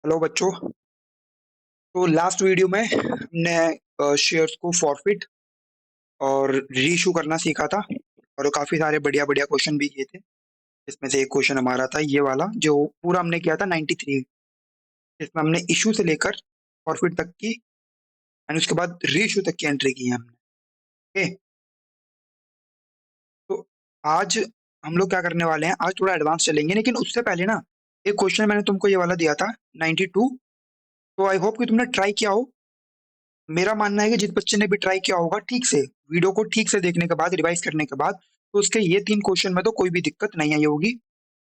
Hello बच्चों। तो last video में हमने शेयर्स को फॉरफिट और रीइशू करना सीखा था और काफी सारे बढ़िया बढ़िया क्वेश्चन भी किए थे। इसमें से एक क्वेश्चन हमारा था ये वाला जो पूरा हमने किया था 93, जिसमें हमने इशू से लेकर फॉरफिट तक की एंड उसके बाद रीइशू तक की एंट्री की है हमने। ओके, तो आज हम लोग क्या करने वाले हैं, आज थोड़ा एडवांस चलेंगे, लेकिन उससे पहले ना एक क्वेश्चन मैंने तुमको ये वाला दिया था 92। तो आई होप कि तुमने ट्राई किया हो। मेरा मानना है कि जिस बच्चे ने भी ट्राई किया होगा ठीक से, वीडियो को ठीक से देखने के बाद, रिवाइज करने के बाद, तो उसके ये 3 क्वेश्चन में तो कोई भी दिक्कत नहीं आई होगी।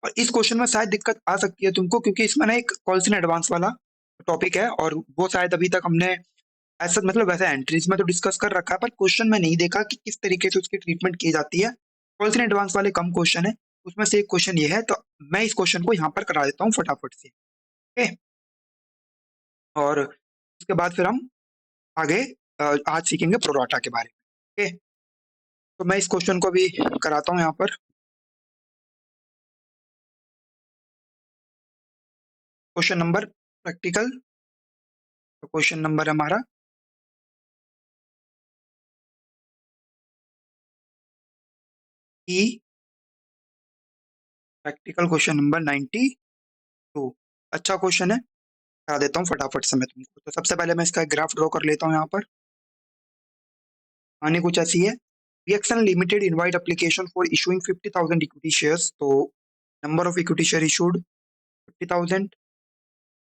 और इस क्वेश्चन में शायद दिक्कत आ सकती है तुमको, क्योंकि इसमें ना एक कॉल्स इन एडवांस वाला टॉपिक है और वो शायद अभी तक हमने ऐसा मतलब वैसे एंट्रीज में तो डिस्कस कर रखा है, पर क्वेश्चन में नहीं देखा कि किस तरीके से उसकी ट्रीटमेंट की जाती है। कॉल्स इन एडवांस वाले कम क्वेश्चन है, उसमें से एक क्वेश्चन ये है, तो मैं इस क्वेश्चन को यहाँ पर करा देता हूँ फटाफट से। ओके, और उसके बाद फिर हम आगे आज सीखेंगे प्रोराटा के बारे में। ओके, तो मैं इस क्वेश्चन को भी कराता हूँ यहाँ पर। क्वेश्चन नंबर प्रैक्टिकल, तो क्वेश्चन नंबर हमारा ई प्रैक्टिकल क्वेश्चन नंबर 92। अच्छा क्वेश्चन है, करा देता हूँ फटाफट से मैं तुमको। तो सबसे पहले मैं इसका एक ग्राफ ड्रॉ कर लेता हूँ यहाँ पर। आने कुछ ऐसी है, reaction limited invite application for issuing 50,000 equity shares. तो number of equity share issued 50,000,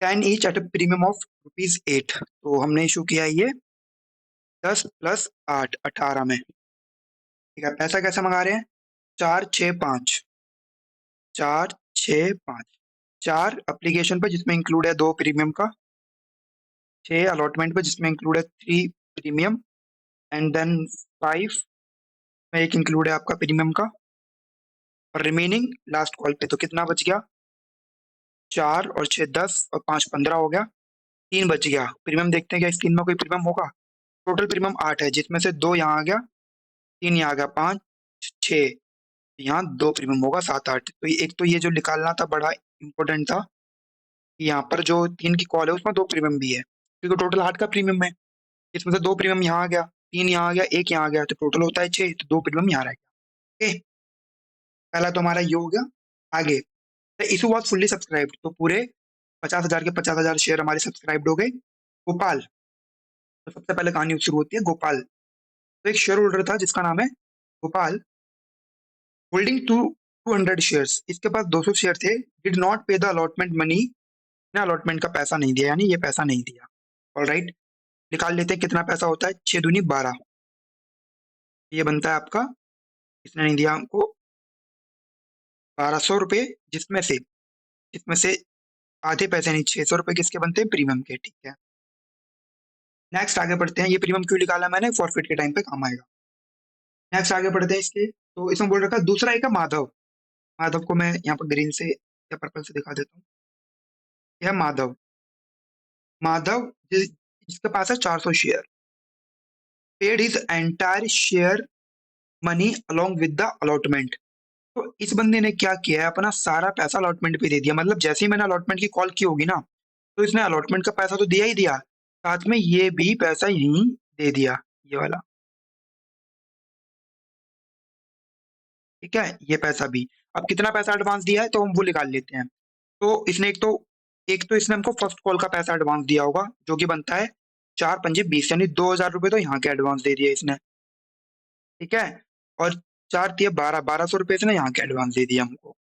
10 each at a premium of ₹8। तो हमने इशू किया है ये 10 + 8 18 में। ठीक है, पैसा कैसे मंगा रहे हैं? 4 6 5, 4 6 5, 4 एप्लीकेशन पे जिसमें इंक्लूड है 2 प्रीमियम का, 6 अलॉटमेंट पे जिसमें इंक्लूड है 3 प्रीमियम, एंड देन 5 में एक इंक्लूड है आपका प्रीमियम का, और रिमेनिंग लास्ट कॉल पे। तो कितना बच गया? 4 और 6 10 और 5 15 हो गया, 3 बच गया। प्रीमियम देखते हैं क्या इस 3 में कोई प्रीमियम होगा? टोटल प्रीमियम 8 है, जिसमें से 2 यहाँ आ गया, 3 यहाँ आ गया, 5 6, यहाँ 2 प्रीमियम होगा, 7 8। तो एक तो ये जो निकालना था बड़ा इंपॉर्टेंट था, कि यहाँ पर जो 3 की कॉल है उसमें 2 प्रीमियम भी है, क्योंकि टोटल 8 का प्रीमियम है। इसमें से 2 प्रीमियम यहाँ आ गया, 3 यहाँ आ गया, 1 यहाँ आ गया, तो टोटल होता है 6, तो 2 प्रीमियम यहाँ रह गया। ओके, पहला तो हमारा ये हो गया। आगे, the issue was fully subscribed, तो पूरे 50,000 के 50,000 शेयर हमारे सब्सक्राइब्ड हो गए। गोपाल, तो सबसे पहले कहानी शुरू होती है गोपाल। तो एक शेयर होल्डर था जिसका नाम है गोपाल, होल्डिंग 200 शेयर्स, इसके पास 200 शेयर थे। डिड नॉट पे द अलॉटमेंट मनी, ने अलॉटमेंट का पैसा नहीं दिया, यानी ये पैसा नहीं दिया। ऑलराइट, निकाल लेते हैं कितना पैसा होता है। 6 दूनी 12, ये बनता है आपका, इसने नहीं दिया हमको 1200 रुपये, जिसमें से आधे पैसे नहीं, 600 रुपये किसके बनते हैं? प्रीमियम के। ठीक है, नेक्स्ट आगे बढ़ते हैं। ये प्रीमियम क्यों निकाला मैंने? फॉरफिट के टाइम पे काम आएगा। नेक्स्ट आगे बढ़ते हैं इसके। तो इसमें बोल रखा है दूसरा एक है माधव। माधव को मैं यहाँ पर ग्रीन से या पर्पल से दिखा देता हूँ। यह माधव, माधव जिसके पास है 400 share, paid his entire share money along with the allotment. तो इस बंदे ने क्या किया है, अपना सारा पैसा अलॉटमेंट पे दे दिया। मतलब जैसे ही मैंने अलॉटमेंट की कॉल की होगी ना, तो इसने अलॉटमेंट का पैसा तो दिया ही दिया, साथ में ये भी पैसा यहीं दे दिया, ये वाला। ठीक है, ये पैसा भी। अब कितना पैसा एडवांस दिया है तो हम वो निकाल लेते हैं। तो इसने एक तो इसने हमको फर्स्ट कॉल का पैसा एडवांस दिया होगा, जो कि बनता है 4 पंजे 20, यानी 2,000 रुपये तो यहाँ के एडवांस दे दिए इसने। ठीक है, और 4 दिए 12, 1200 रुपये इसने यहाँ के एडवांस दे दिया हमको।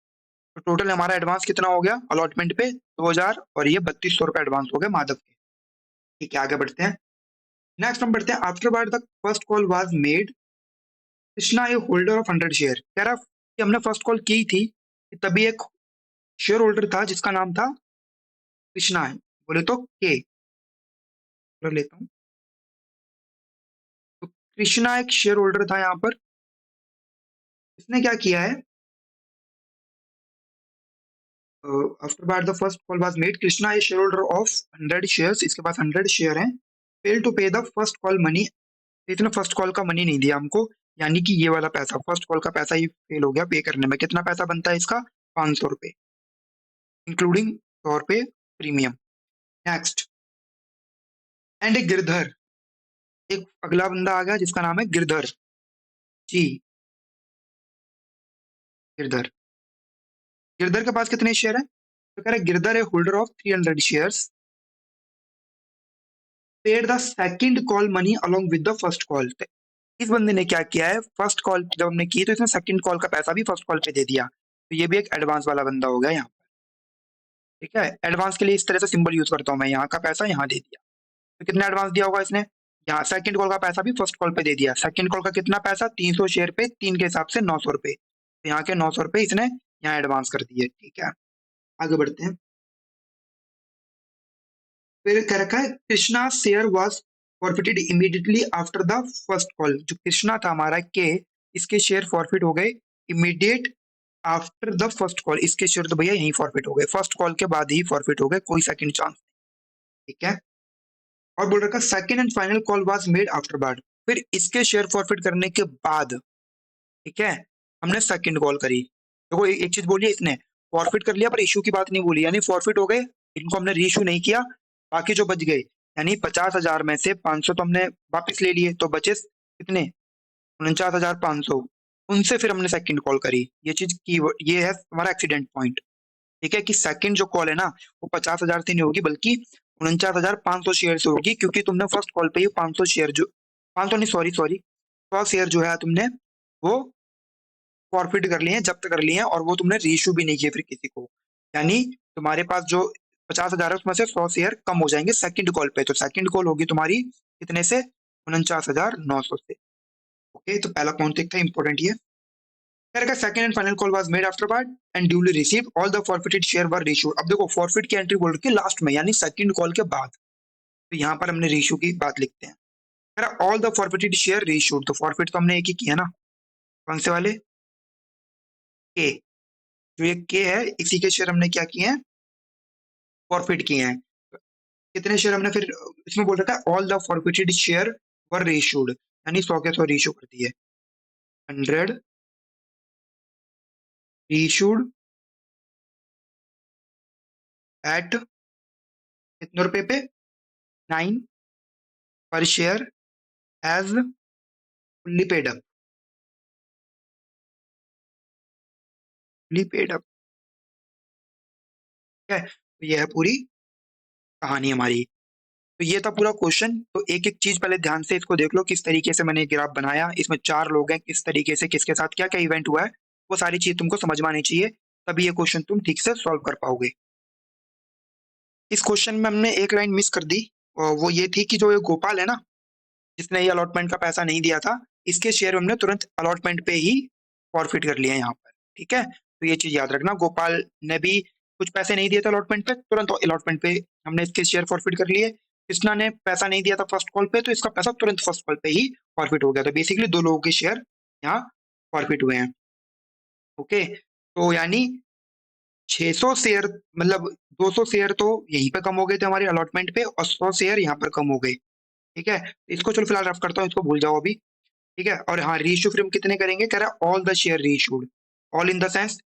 तो टोटल हमारा एडवांस कितना हो गया अलॉटमेंट पे? 2,000, और ये 3200 रुपये एडवांस हो गए माधव के। ठीक है, आगे बढ़ते हैं। नेक्स्ट हम बढ़ते हैं। After bar the first call was made, Krishna A holder of 100 share. कह रहा कि हमने फर्स्ट कॉल की थी, तभी एक शेयर होल्डर था जिसका नाम था कृष्णा है, बोले तो के लेता हूँ। तो कृष्णा एक शेयर होल्डर था यहाँ पर। इसने क्या किया है, after bar the first call was made, Krishna A share holder of 100 shares, इसके पास 100 शेयर हैं। फेल टू पे द फर्स्ट कॉल मनी, इसने फर्स्ट कॉल का मनी नहीं दिया हमको, यानी कि ये वाला पैसा, फर्स्ट कॉल का पैसा ही फेल हो गया पे करने में। कितना पैसा बनता है इसका? 500 रुपये, इंक्लूडिंग 100 रुपये प्रीमियम। नेक्स्ट, एंड ए गिरधर, एक अगला बंदा आ गया जिसका नाम है गिरधर जी। गिरधर, गिरधर के पास कितने शेयर है? तो कह रहे Girdhar a holder of 300 shares, paid the second call money along with the first call. इस बंदे ने क्या किया है, फर्स्ट कॉल जब हमने की तो इसने सेकंड कॉल का पैसा भी फर्स्ट कॉल पे दे दिया, तो ये भी एक एडवांस वाला बंदा हो गया यहाँ। ठीक है, एडवांस के लिए इस तरह से सिंबल यूज करता हूँ मैं, यहाँ का पैसा यहाँ दे दिया। तो कितना एडवांस दिया होगा इसने? यहाँ सेकंड कॉल का पैसा भी फर्स्ट कॉल पे दे दिया। सेकंड कॉल का कितना पैसा? 300 शेयर पे 3 के हिसाब से 900 रुपए, तो यहाँ के 900 रुपए इसने यहाँ एडवांस कर दिए। ठीक है, आगे बढ़ते हैं। फिर कह रखा है Krishna share was forfeited immediately after the first call. जो कृष्णा था हमारा के, इसके शेयर फॉरफिट हो गए immediate after the first call. इसके शेयर तो भैया यही फॉरफिट हो गए, फर्स्ट कॉल के बाद ही फॉरफिट हो गए, कोई सेकंड चांस। ठीक है, और बोल रखा second and final call was made after that. फिर इसके शेयर फॉरफिट करने के बाद, ठीक है, हमने सेकंड कॉल करी। देखो एक चीज बोली इसने, फॉरफिट कर लिया पर इशू की बात नहीं बोली, यानी फॉरफिट हो गए, इनको हमने रीइशू नहीं किया, बाकी जो बच गए यानी 50,000 में से 500 तो हमने वापस ले लिए, तो बचे कितने? 49,500। उनसे फिर हमने सेकंड कॉल करी। ये चीज की, ये है हमारा एक्सीडेंट पॉइंट। ठीक है, कि सेकंड जो कॉल है ना वो 50,000 से नहीं होगी बल्कि 49,500 शेयर से होगी, क्योंकि तुमने फर्स्ट कॉल पे ही 500 शेयर जो 500 नहीं, सॉरी सॉरी, 100 शेयर जो है तुमने वो फॉरफिट कर लिए हैं, जब्त कर लिए हैं, और वो तुमने रीइश्यू भी नहीं किए फिर किसी को। यानी तुम्हारे पास जो 50,000 है उसमें से 100 शेयर कम हो जाएंगे सेकंड कॉल पे। तो सेकंड कॉल होगी तुम्हारी कितने से? 49,900 से। ओके, तो पहला पॉइंट एक था इंपॉर्टेंट ये। Second and final call was made after that and duly receive all the forfeited share were reissued. अब देखो फॉरफिट की एंट्री बोल रखी है लास्ट में, यानी सेकंड कॉल के बाद, तो यहाँ पर हमने रीइश्यू की बात लिखते हैं। All the forfeited share reissued, तो फॉरफिट तो हमने एक ही किया ना, कौन से वाले? के, जो ये के है इसी के शेयर हमने क्या किए हैं? फॉरफिट किए हैं। कितने शेयर हमने फिर इसमें बोल रखा है? All the forfeited share were reissued, यानी 100 के 100 रीइश्यू कर दिए। 100 रीइश्यूड एट कितने रुपए पे? 9 per share as fully paid up. Fully paid up, ठीक है, तो ये है पूरी कहानी हमारी। तो ये था पूरा क्वेश्चन। तो एक एक चीज पहले ध्यान से इसको देख लो, किस तरीके से मैंने ग्राफ बनाया, इसमें 4 लोग हैं, किस तरीके से किसके साथ क्या क्या इवेंट हुआ है, वो सारी चीज तुमको समझ में आनी चाहिए, तभी ये क्वेश्चन तुम ठीक से सॉल्व कर पाओगे। इस क्वेश्चन में हमने एक लाइन मिस कर दी, और वो ये थी कि जो ये गोपाल है ना, जिसने ये अलॉटमेंट का पैसा नहीं दिया था, इसके शेयर हमने तुरंत अलॉटमेंट पे ही फॉरफिट कर लिया यहाँ पर। ठीक है, तो ये चीज याद रखना, गोपाल ने भी कुछ पैसे नहीं दिए थे अलॉटमेंट पे, तुरंत अलॉटमेंट पे हमने इसके शेयर फॉरफिट कर लिए। कृष्णा ने पैसा नहीं दिया था फर्स्ट कॉल पे, तो इसका पैसा तुरंत फर्स्ट कॉल पे ही फॉरफिट हो गया। तो बेसिकली 2 लोगों के शेयर यहाँ फॉरफिट हुए हैं। ओके, तो यानी 600 शेयर, मतलब 200 शेयर तो यहीं पे कम हो गए थे हमारे अलॉटमेंट पे, और 100 शेयर यहाँ पर कम हो गए। ठीक है, इसको चलो फिलहाल रफ करता हूँ, इसको भूल जाओ अभी। ठीक है, और हाँ रीइश्यू फिर हम कितने करेंगे? कह रहा है all the share reissued, all in the sense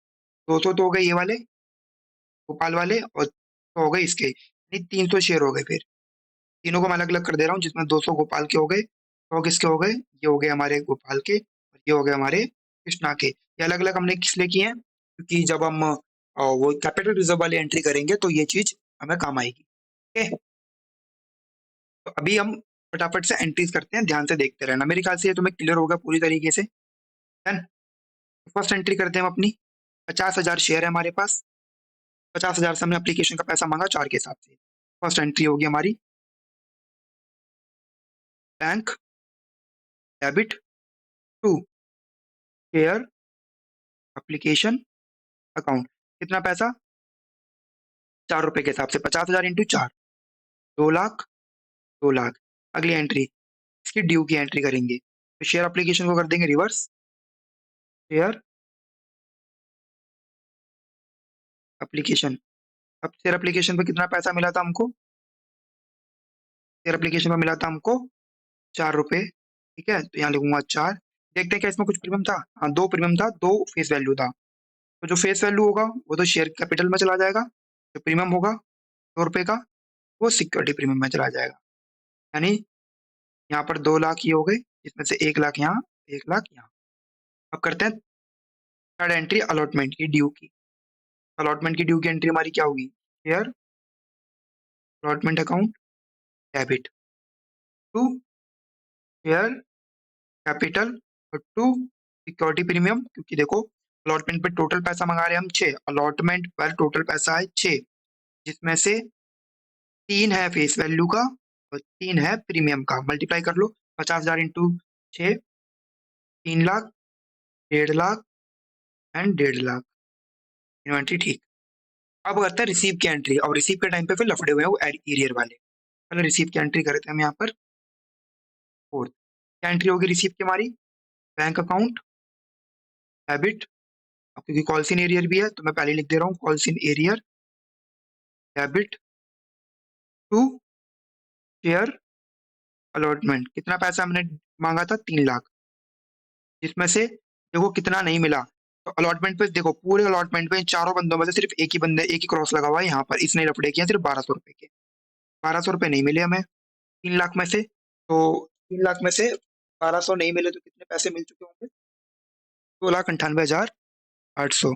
200 तो हो गए ये वाले गोपाल वाले, और तो हो गए इसके, यानी 300 शेयर हो गए। फिर तीनों को मैं अलग अलग कर दे रहा हूँ, जिसमें 200 गोपाल के हो गए, 100 किसके हो गए? ये हो गए हमारे गोपाल के, और ये हो गए हमारे कृष्णा के। ये अलग अलग हमने किस लिए किए हैं? क्योंकि जब हम वो कैपिटल रिजर्व वाली एंट्री करेंगे तो ये चीज हमें काम आएगी। ओके, तो अभी हम फटाफट से एंट्रीज करते हैं, ध्यान से देखते रहना, मेरे ख्याल से ये तुम्हें क्लियर होगा पूरी तरीके से। डन। फर्स्ट एंट्री करते हैं हम अपनी। 50,000 शेयर है हमारे पास, 50,000 से हमने एप्लीकेशन का पैसा मांगा 4 के हिसाब से। फर्स्ट एंट्री होगी हमारी bank debit to share application account. कितना पैसा? 4 रुपए के हिसाब से 50,000 इंटू 4, 2 लाख, 2 लाख। अगली एंट्री इसकी ड्यू की एंट्री करेंगे, तो शेयर एप्लीकेशन को कर देंगे रिवर्स, शेयर एप्लीकेशन। अब शेयर एप्लीकेशन पे कितना पैसा मिला था हमको? शेयर एप्लीकेशन में मिला था हमको 4 रुपए। ठीक है, तो यहाँ लिखूंगा 4। देखते हैं क्या इसमें कुछ प्रीमियम था? हाँ, 2 प्रीमियम था, 2 फेस वैल्यू था। तो जो फेस वैल्यू होगा वो तो शेयर कैपिटल में चला जाएगा, जो प्रीमियम होगा 2 रुपए का वो सिक्योरिटी प्रीमियम में चला जाएगा। यानी यहाँ पर 2 लाख ये हो गए, इसमें से 1 लाख यहाँ, 1 लाख यहाँ। अब करते हैं थर्ड एंट्री अलॉटमेंट की ड्यू की। अलॉटमेंट की ड्यू की एंट्री हमारी क्या होगी? Share allotment account debit to share capital और टू सिक्योरिटी प्रीमियम, क्योंकि देखो अलॉटमेंट पे टोटल पैसा मंगा रहे हैं हम 6, अलॉटमेंट पर टोटल पैसा है 6, जिसमें से 3 है फेस वैल्यू का और 3 है प्रीमियम का। मल्टीप्लाई कर लो, 50,000 into 6, 3 lakh, 1.5 lakh and 1.5 lakh. Inventory ठीक। अब करते हैं रिसीव की एंट्री, और रिसीव के टाइम पे फिर लफड़े हुए हैं वो एरियर वाले। पहले रिसीव की एंट्री करते हैं हम यहाँ पर। फोर्थ क्या एंट्री होगी रिसीव की हमारी? बैंक अकाउंट डेबिट, क्योंकि कॉल्स इन एरियर भी है तो मैं पहले लिख दे रहा हूँ calls in arrear debit to share allotment. कितना पैसा हमने मांगा था? 3 लाख, जिसमें से देखो कितना नहीं मिला। तो अलॉटमेंट पे देखो, पूरे अलॉटमेंट पे चारों बंदों में से सिर्फ एक ही बंदे, एक ही क्रॉस लगा हुआ है यहाँ पर, इसने लफड़े किए सिर्फ 1200 रुपए के। 1200 रुपए नहीं मिले हमें 3 लाख में से। तो 3 लाख में से 1200 नहीं मिले तो कितने पैसे मिल चुके होंगे? 2,98,800।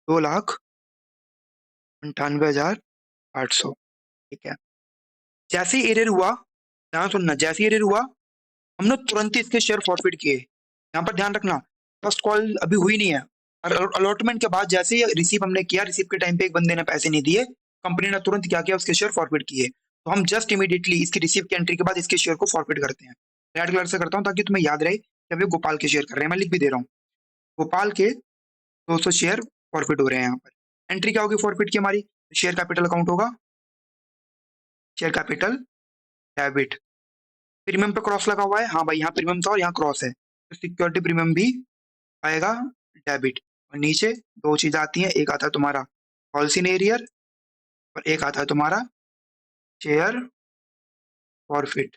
2,98,800। ठीक है। जैसे ही एरर हुआ, ध्यान सुनना, जैसे ही एरर हुआ हमने तुरंत ही इसके शेयर फॉरफिट किए। यहाँ पर ध्यान रखना, फर्स्ट कॉल अभी हुई नहीं है, और अलॉटमेंट के बाद जैसे ही रिसीव हमने किया, रिसीव के टाइम पे एक बंदे ने पैसे नहीं दिए, कंपनी ने तुरंत क्या किया? उसके शेयर फॉरफिट किए। तो हम जस्ट इमीडिएटली इसकी रिसीव की एंट्री के बाद इसके शेयर को फॉरफिट करते हैं। रेड कलर से करता हूँ ताकि तुम्हें याद रहे कि अभी गोपाल के शेयर कर रहे हैं, मैं लिख भी दे रहा हूँ। गोपाल के 200 शेयर फॉरफिट हो रहे हैं यहाँ पर। एंट्री क्या होगी फॉरफिट की हमारी? शेयर कैपिटल अकाउंट होगा, शेयर कैपिटल डेबिट। प्रीमियम पे क्रॉस लगा हुआ है, हाँ भाई यहाँ प्रीमियम था और यहाँ क्रॉस है, तो सिक्योरिटी प्रीमियम भी आएगा डेबिट। और नीचे दो चीज आती हैं, एक आता है तुम्हारा कॉल्स इन एरियर और एक आता है तुम्हारा शेयर फॉरफिट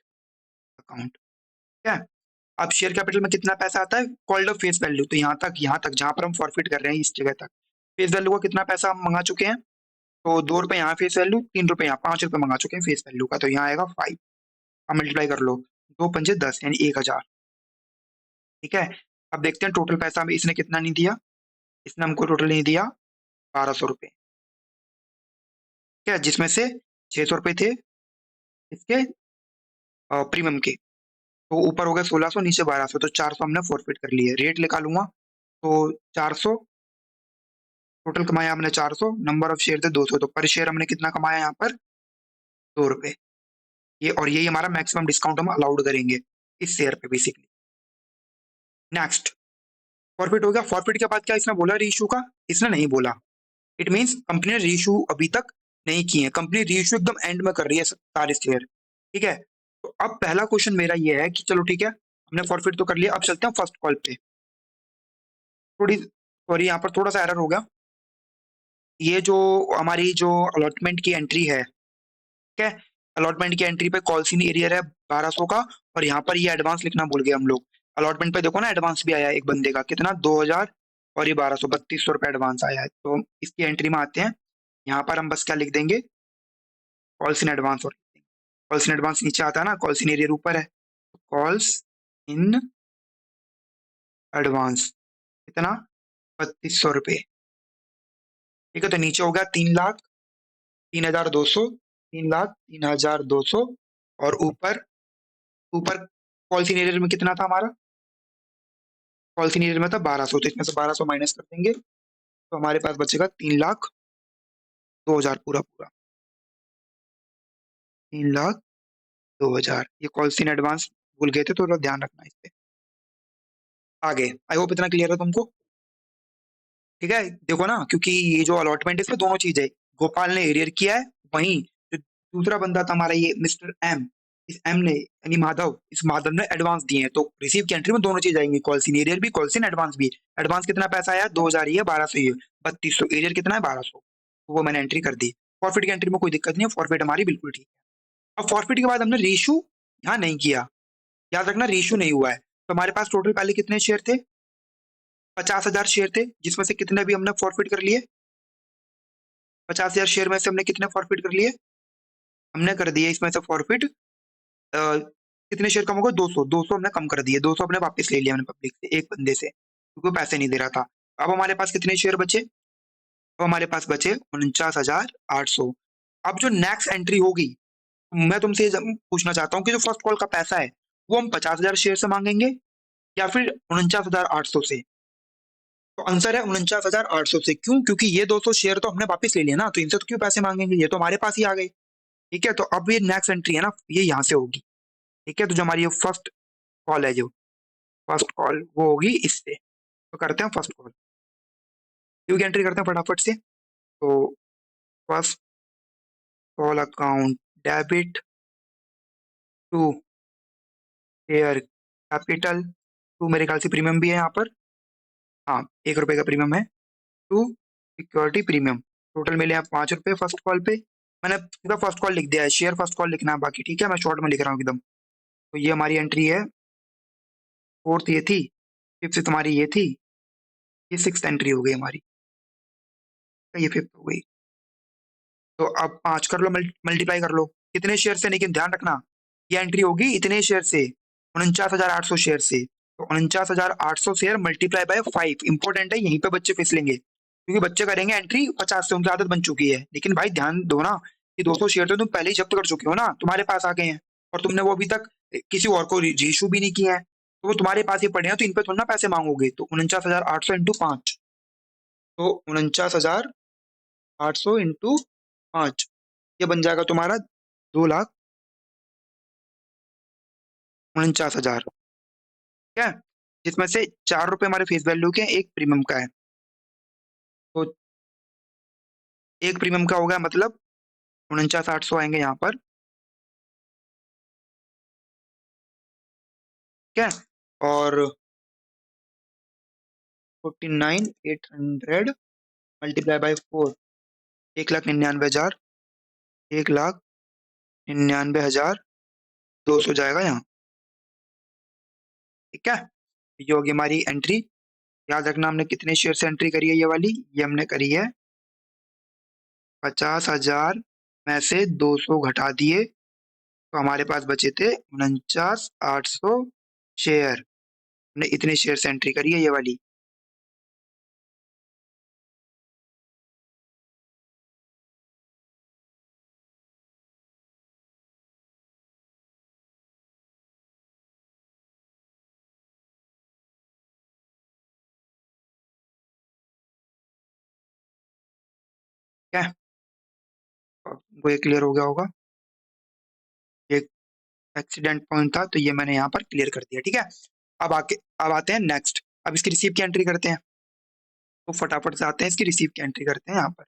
अकाउंट। ठीक है। अब शेयर कैपिटल में कितना पैसा आता है? कॉल्ड ऑफ फेस वैल्यू, तो यहाँ तक जहां पर हम फॉरफिट कर रहे हैं इस जगह तक फेस वैल्यू का कितना पैसा हम मंगा चुके हैं? तो 2 रुपए यहाँ फेस वैल्यू, 3 रुपए यहाँ, 5 रुपए मंगा चुके हैं फेस वैल्यू का, तो यहाँ आएगा 5। अब मल्टीप्लाई कर लो, 2 पंजे 10 यानी 1,000। ठीक है। अब देखते हैं टोटल पैसा हमें इसने कितना नहीं दिया। इसने हमको टोटल नहीं दिया 1,200 रुपए। ठीक है, जिसमें से 600 रुपए थे इसके प्रीमियम के, तो ऊपर हो गए 1,600, नीचे 1,200, तो 400 हमने फॉरफिट कर लिए। रेट निकालूंगा तो 400, टोटल कमाया हमने 400, नंबर ऑफ शेयर थे 200, तो पर शेयर हमने कितना कमाया यहाँ पर? 2 रुपए। ये और यही हमारा मैक्सिमम डिस्काउंट हम अलाउड करेंगे इस शेयर पे बेसिकली। नेक्स्ट, फॉरफिट हो गया। फॉरफिट के बाद क्या इसने बोला रीइश्यू का? इसने नहीं बोला। इट मीन्स कंपनी ने रीइश्यू अभी तक नहीं किए हैं, कंपनी रीइश्यू एकदम एंड में कर रही है सारे शेयर। ठीक है। तो अब पहला क्वेश्चन मेरा ये है कि चलो ठीक है, हमने फॉरफिट तो कर लिया, अब चलते हैं फर्स्ट कॉल पे। थोड़ी सॉरी, यहाँ पर थोड़ा सा एरर हो गया। ये जो हमारी जो अलॉटमेंट की एंट्री है, ठीक है, अलॉटमेंट की एंट्री पे कॉल्स इन एरियर है 1,200 का, और यहाँ पर ये एडवांस लिखना भूल गए हम लोग। अलॉटमेंट पे देखो ना, एडवांस भी आया है एक बंदे का, कितना? 2,000, और ये 1,200, 3,200 रुपये एडवांस आया है। तो इसकी एंट्री में आते हैं, यहाँ पर हम बस क्या लिख देंगे? Calls in advance. और कॉल्स इन एडवांस नीचे आता है ना, कॉल्स इन एरियर ऊपर है, कॉल्स इन एडवांस कितना? 3,200 रुपये। ठीक है, तो नीचे हो गया 3,00,000, 3,200, 3,00,000, 3,200, और ऊपर ऊपर कॉल्स इन एरियर में कितना था हमारा? कॉल्स इन एरियर में था 1,200, तो इसमें से 1,200 माइनस कर देंगे, तो हमारे पास बचेगा 3,02,000 पूरा पूरा। 3,02,000, ये कॉल्स इन एडवांस भूल गए थे, तो थोड़ा ध्यान रखना इस पे। आगे आई होप इतना क्लियर है तुमको। ठीक है, देखो ना, क्योंकि ये जो अलॉटमेंट है इसमें दोनों चीज है, गोपाल ने एरियर किया है, वहीं जो दूसरा बंदा था हमारा ये मिस्टर एम, इस एम ने यानी माधव, इस माधव ने एडवांस दिए हैं, तो रिसीव की एंट्री में दोनों चीज आएंगी, कॉल्स इन एरियर भी, कॉल्स इन एडवांस भी। एडवांस कितना पैसा आया? 2,000 ही है, 1,200 ही है, 3,200। एरियर कितना है? 1,200, तो वो मैंने एंट्री कर दी। फॉरफिट की एंट्री में कोई दिक्कत नहीं है, फॉरफिट हमारी बिल्कुल ठीक है। अब फॉरफिट के बाद हमने रीइश्यू यहाँ नहीं किया, याद रखना रीइश्यू नहीं हुआ है। तो हमारे पास टोटल पहले कितने शेयर थे? 50,000 शेयर थे, जिसमें से कितने भी हमने फॉरफिट कर लिए? 50,000 शेयर में से हमने कितने फॉरफिट कर लिए? हमने कर दिए इसमें से फॉरफिट कितने शेयर कम हो गए? 200। 200 हमने कम कर दिए, 200 हमने वापस ले लिया हमने पब्लिक से, एक बंदे से, क्योंकि वो पैसे नहीं दे रहा था। अब हमारे पास कितने शेयर बचे? अब हमारे पास बचे 49,800। अब जो नेक्स्ट एंट्री होगी, मैं तुमसे ये पूछना चाहता हूँ कि जो फर्स्ट कॉल का पैसा है वो हम 50,000 शेयर से मांगेंगे या फिर 49,800 से? तो आंसर है 49,800 से। क्यों? क्योंकि ये 200 शेयर तो हमने वापस ले लिया ना, तो इनसे तो क्यों पैसे मांगेंगे, ये तो हमारे पास ही आ गए। ठीक है, तो अब ये नेक्स्ट एंट्री है ना, ये यहाँ से होगी। ठीक है, तो जो हमारी ये फर्स्ट कॉल है, जो फर्स्ट कॉल वो होगी इससे। तो करते हैं फर्स्ट कॉल, क्योंकि एंट्री करते हैं फटाफट से। तो first call account debit to share capital to, मेरे ख्याल से प्रीमियम भी है यहाँ पर। हाँ, 1 रुपए का प्रीमियम है। टू सिक्योरिटी प्रीमियम, टोटल मिले हैं 5 रुपए फर्स्ट कॉल पे। मैंने पूरा फर्स्ट कॉल लिख दिया है, शेयर फर्स्ट कॉल लिखना है बाकी। ठीक है, मैं शॉर्ट में लिख रहा हूँ एकदम। तो ये हमारी एंट्री है, फोर्थ ये थी, फिफ्थ तुम्हारी ये थी, ये सिक्स एंट्री हो गई हमारी, ये फिफ्थ हो गई। तो अब 5 कर लो, मल्टीप्लाई कर लो कितने शेयर से, लेकिन ध्यान रखना ये एंट्री होगी इतने शेयर से, 49,800 शेयर से। तो 49,800 शेयर मल्टीप्लाई बाय 5, इंपॉर्टेंट है, यहीं पे बच्चे फिसलेंगे, क्योंकि बच्चे करेंगे एंट्री 50 से, उनकी आदत बन चुकी है। लेकिन भाई ध्यान दो ना कि 200 शेयर तो तुम पहले ही जब्त कर चुके हो ना, तुम्हारे पास आ गए हैं, और तुमने वो अभी तक किसी और को रीइशू भी नहीं किया है, तो वो तुम्हारे पास ही पड़े हैं, तो इन पे थोड़ा ना पैसे मांगोगे। तो 49,800 इंटू 5, तो 49,800 इंटू 5, ये बन जाएगा तुम्हारा 2,49,000। ठीक है, जिसमें से 4 रुपए हमारे फेस वैल्यू के हैं, एक प्रीमियम का है। तो एक प्रीमियम का हो गया, मतलब 49,800 आएंगे यहाँ पर। ठीक है, और 49,800 मल्टीप्लाई बाई 4, 1,99,000, 1,99,200 जाएगा यहाँ। ठीक है, ये होगी हमारी एंट्री। याद रखना हमने कितने शेयर से एंट्री करी है, ये वाली, ये हमने करी है 50,000 में से 200 घटा दिए, तो हमारे पास बचे थे 49,800 शेयर। हमने इतने शेयर से एंट्री करी है, ये वाली। ठीक है, वो ये क्लियर हो गया होगा, एक एक्सीडेंट पॉइंट था, तो ये मैंने यहाँ पर क्लियर कर दिया। ठीक है, अब आते हैं नेक्स्ट, अब इसकी रिसीव की एंट्री करते हैं। तो फटाफट से आते हैं, इसकी रिसीव की एंट्री करते हैं यहाँ पर।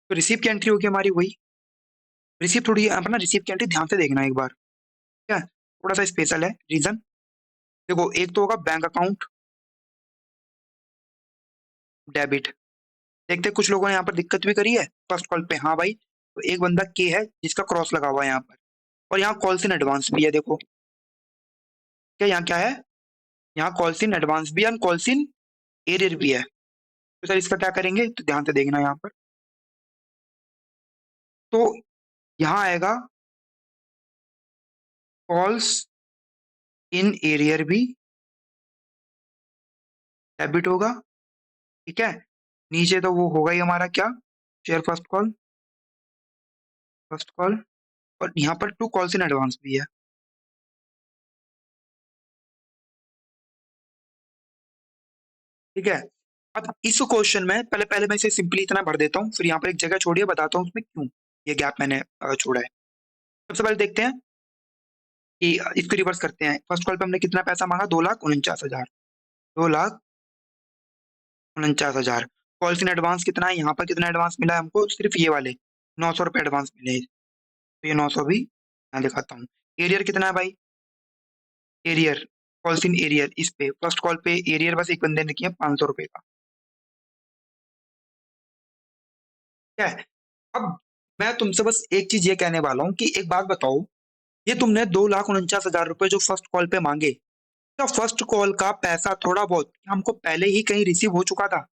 तो रिसीव की एंट्री होगी हमारी वही, रिसीव थोड़ी अपना रिसीव की एंट्री ध्यान से देखना एक बार। ठीक है, थोड़ा सा स्पेशल है रीजन। देखो, एक तो होगा बैंक अकाउंट डेबिट। देखते हैं, कुछ लोगों ने यहाँ पर दिक्कत भी करी है फर्स्ट कॉल पे। हाँ भाई, तो एक बंदा के है जिसका क्रॉस लगा हुआ है यहाँ पर, और यहाँ कॉल्स इन एडवांस भी है। देखो क्या यहाँ क्या है, यहाँ कॉल्स इन एडवांस भी है, कॉल्स इन एरियर भी है। तो सर इसका क्या करेंगे, तो ध्यान से देखना यहाँ पर। तो यहाँ आएगा कॉल्स इन एरियर भी डेबिट होगा। ठीक है, नीचे तो वो होगा ही हमारा क्या, शेयर फर्स्ट कॉल, और यहाँ पर टू कॉल्स इन एडवांस भी है। ठीक है, अब इस क्वेश्चन में पहले पहले मैं इसे सिंपली इतना भर देता हूँ, फिर यहाँ पर एक जगह छोड़िए, बताता हूँ उसमें क्यों ये गैप मैंने छोड़ा है। सबसे पहले देखते हैं कि इसको रिवर्स करते हैं। फर्स्ट कॉल पे हमने कितना पैसा मांगा, 2,49,000, 2,49,000। कॉल्स इन एडवांस कितना है, यहाँ पर कितना एडवांस मिला है हमको, सिर्फ ये वाले 900 रुपये एडवांस मिले हैं। तो ये 900 भी मैं दिखाता हूँ। एरियर कितना है भाई, एरियर, कॉल्स इन एरियर, इस पे फर्स्ट कॉल पे एरियर बस एक बंदे ने किया 500 रुपये का। क्या है, अब मैं तुमसे बस एक चीज ये कहने वाला हूँ कि एक बात बताओ, ये तुमने 2,49,000 रुपये जो फर्स्ट कॉल पे मांगे, क्या फर्स्ट कॉल का पैसा थोड़ा बहुत हमको पहले ही कहीं रिसीव हो चुका था?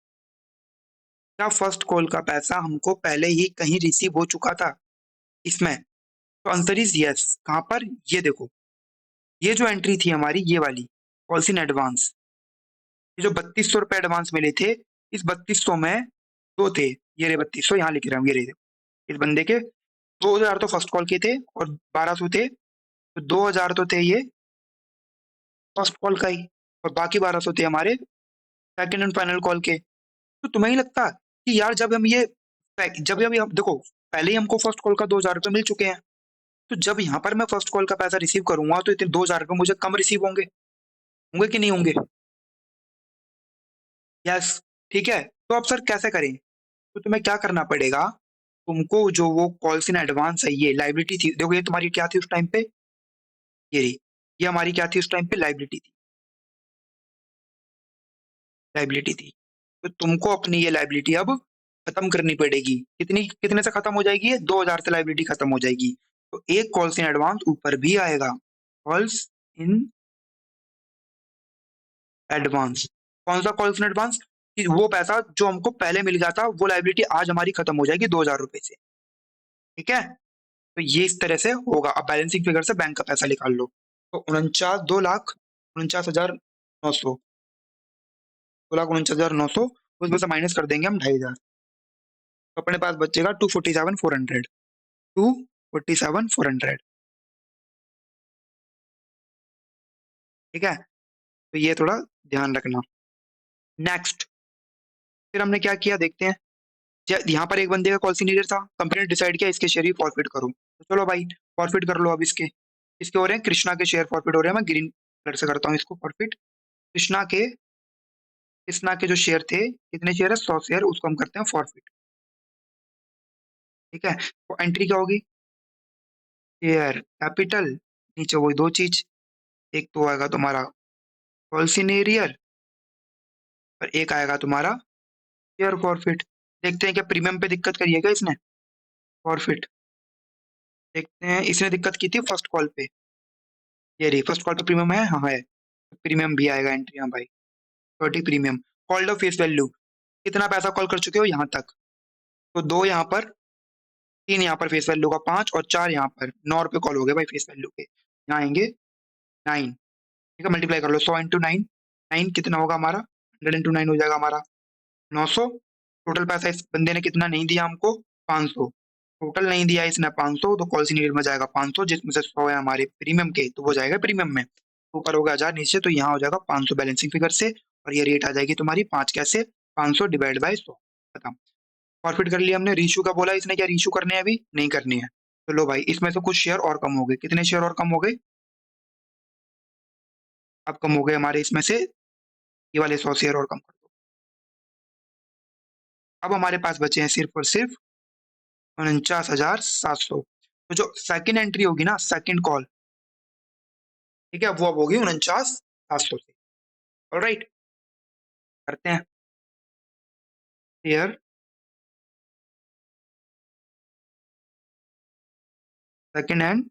क्या फर्स्ट कॉल का पैसा हमको पहले ही कहीं रिसीव हो चुका था इसमें? तो आंसर इज यस। कहां पर? ये देखो, ये जो एंट्री थी हमारी, ये वाली कॉल्स इन एडवांस, ये जो 3200 रुपए एडवांस मिले थे, इस 3200 में दो थे, ये रे 3200 यहाँ लिख रहा हूँ, ये रे इस बंदे के 2000 तो फर्स्ट कॉल के थे और 1200 थे, तो 2000 तो थे ये फर्स्ट कॉल का ही, और बाकी 1200 थे हमारे सेकंड एंड फाइनल कॉल के। तो तुम्हें ही लगता कि यार जब अभी हम देखो, पहले ही हमको फर्स्ट कॉल का 2000 रुपये मिल चुके हैं, तो जब यहाँ पर मैं फर्स्ट कॉल का पैसा रिसीव करूंगा तो इतने 2000 रुपये मुझे कम रिसीव होंगे, होंगे कि नहीं होंगे? यस। ठीक है, तो अब सर कैसे करें? तो तुम्हें क्या करना पड़ेगा, तुमको जो वो कॉल्स इन एडवांस है, ये लाइबिलिटी थी, देखो ये तुम्हारी क्या थी उस टाइम पे, ये रही, ये हमारी क्या थी उस टाइम पे, लाइबिलिटी थी, लाइबिलिटी थी। तो तुमको अपनी ये लाइबिलिटी अब खत्म करनी पड़ेगी। कितनी, कितने से खत्म हो जाएगी? ये 2000 से लाइबिलिटी खत्म हो जाएगी। तो एक कॉल्स इन एडवांस ऊपर भी आएगा, कॉल्स इन एडवांस। कौन सा कॉल्स इन एडवांस? कि वो पैसा जो हमको पहले मिल गया था, वो लाइबिलिटी आज हमारी खत्म हो जाएगी 2000 रुपए से। ठीक है, तो ये इस तरह से होगा। अब बैलेंसिंग फिगर से बैंक का पैसा निकाल लो। तो 2,49,49,900, 2,49,900, उसमें से माइनस कर देंगे हम 2,500, तो अपने पास बचेगा 247,400, 247,400। ठीक है, तो ये थोड़ा ध्यान रखना। नेक्स्ट, फिर हमने क्या किया देखते हैं। यहाँ पर एक बंदे का कॉल सीनियर था, कंपनी ने डिसाइड किया इसके शेयर ही फॉरफिट करो, तो चलो भाई फॉरफिट कर लो। अब इसके इसके हो रहे हैं, कृष्णा के शेयर फॉरफिट हो रहे हैं, मैं ग्रीन कलर से करता हूँ इसको फॉरफिट। कृष्णा के जो शेयर थे, कितने शेयर है? 100 शेयर, उसको हम करते हैं फॉरफिट। ठीक है, तो एंट्री क्या होगी? शेयर कैपिटल, नीचे वही दो चीज, एक तो आएगा तुम्हारा कॉल सीनियर और एक आएगा तुम्हारा शेयर फॉरफिट। देखते हैं क्या प्रीमियम पे दिक्कत करी है क्या इसने? फॉरफिट देखते हैं, इसने दिक्कत की थी फर्स्ट कॉल पे, ये रही फर्स्ट कॉल पे प्रीमियम है, हाँ है, प्रीमियम भी आएगा एंट्री, हाँ भाई 30 premium. Called off face value, कितना पैसा कॉल कर चुके हो यहाँ तक? तो दो यहाँ पर, तीन यहाँ पर फेस वैल्यू का, पांच और चार यहाँ पर, 9 रुपए कॉल हो गए भाई फेस वैल्यू के। यहाँ आएंगे 9। ठीक है, मल्टीप्लाई कर लो, 100 × 9, 9 कितना होगा हमारा? 100 × 9 हो जाएगा हमारा 900। टोटल पैसा इस बंदे ने कितना नहीं दिया हमको? 500। टोटल नहीं दिया इसने 500, तो कॉल सीनियर में जाएगा 500, जिसमें से 100 है हमारे प्रीमियम के, तो वो जाएगा प्रीमियम में। ऊपर होगा 1000, नीचे तो यहाँ हो जाएगा 500 बैलेंसिंग फिगर से, और ये रेट आ जाएगी तुम्हारी 5 कैसे? 500 डिवाइड बाय 100, खत्म। प्रॉफिट कर लिया हमने। रीशू का बोला इसने, क्या रीशू करने हैं? अभी नहीं करनी है। तो लो भाई, इसमें से कुछ शेयर और कम हो गए। कितने शेयर और कम हो गए? अब कम हो गए हमारे इसमें से ये वाले 100 शेयर और कम कर दो। अब हमारे पास बचे हैं सिर्फ और सिर्फ 49,700। तो जो सेकंड एंट्री होगी ना, सेकंड कॉल, ठीक है, वो अब होगी 49,700 से। ऑलराइट, करते हैं share second and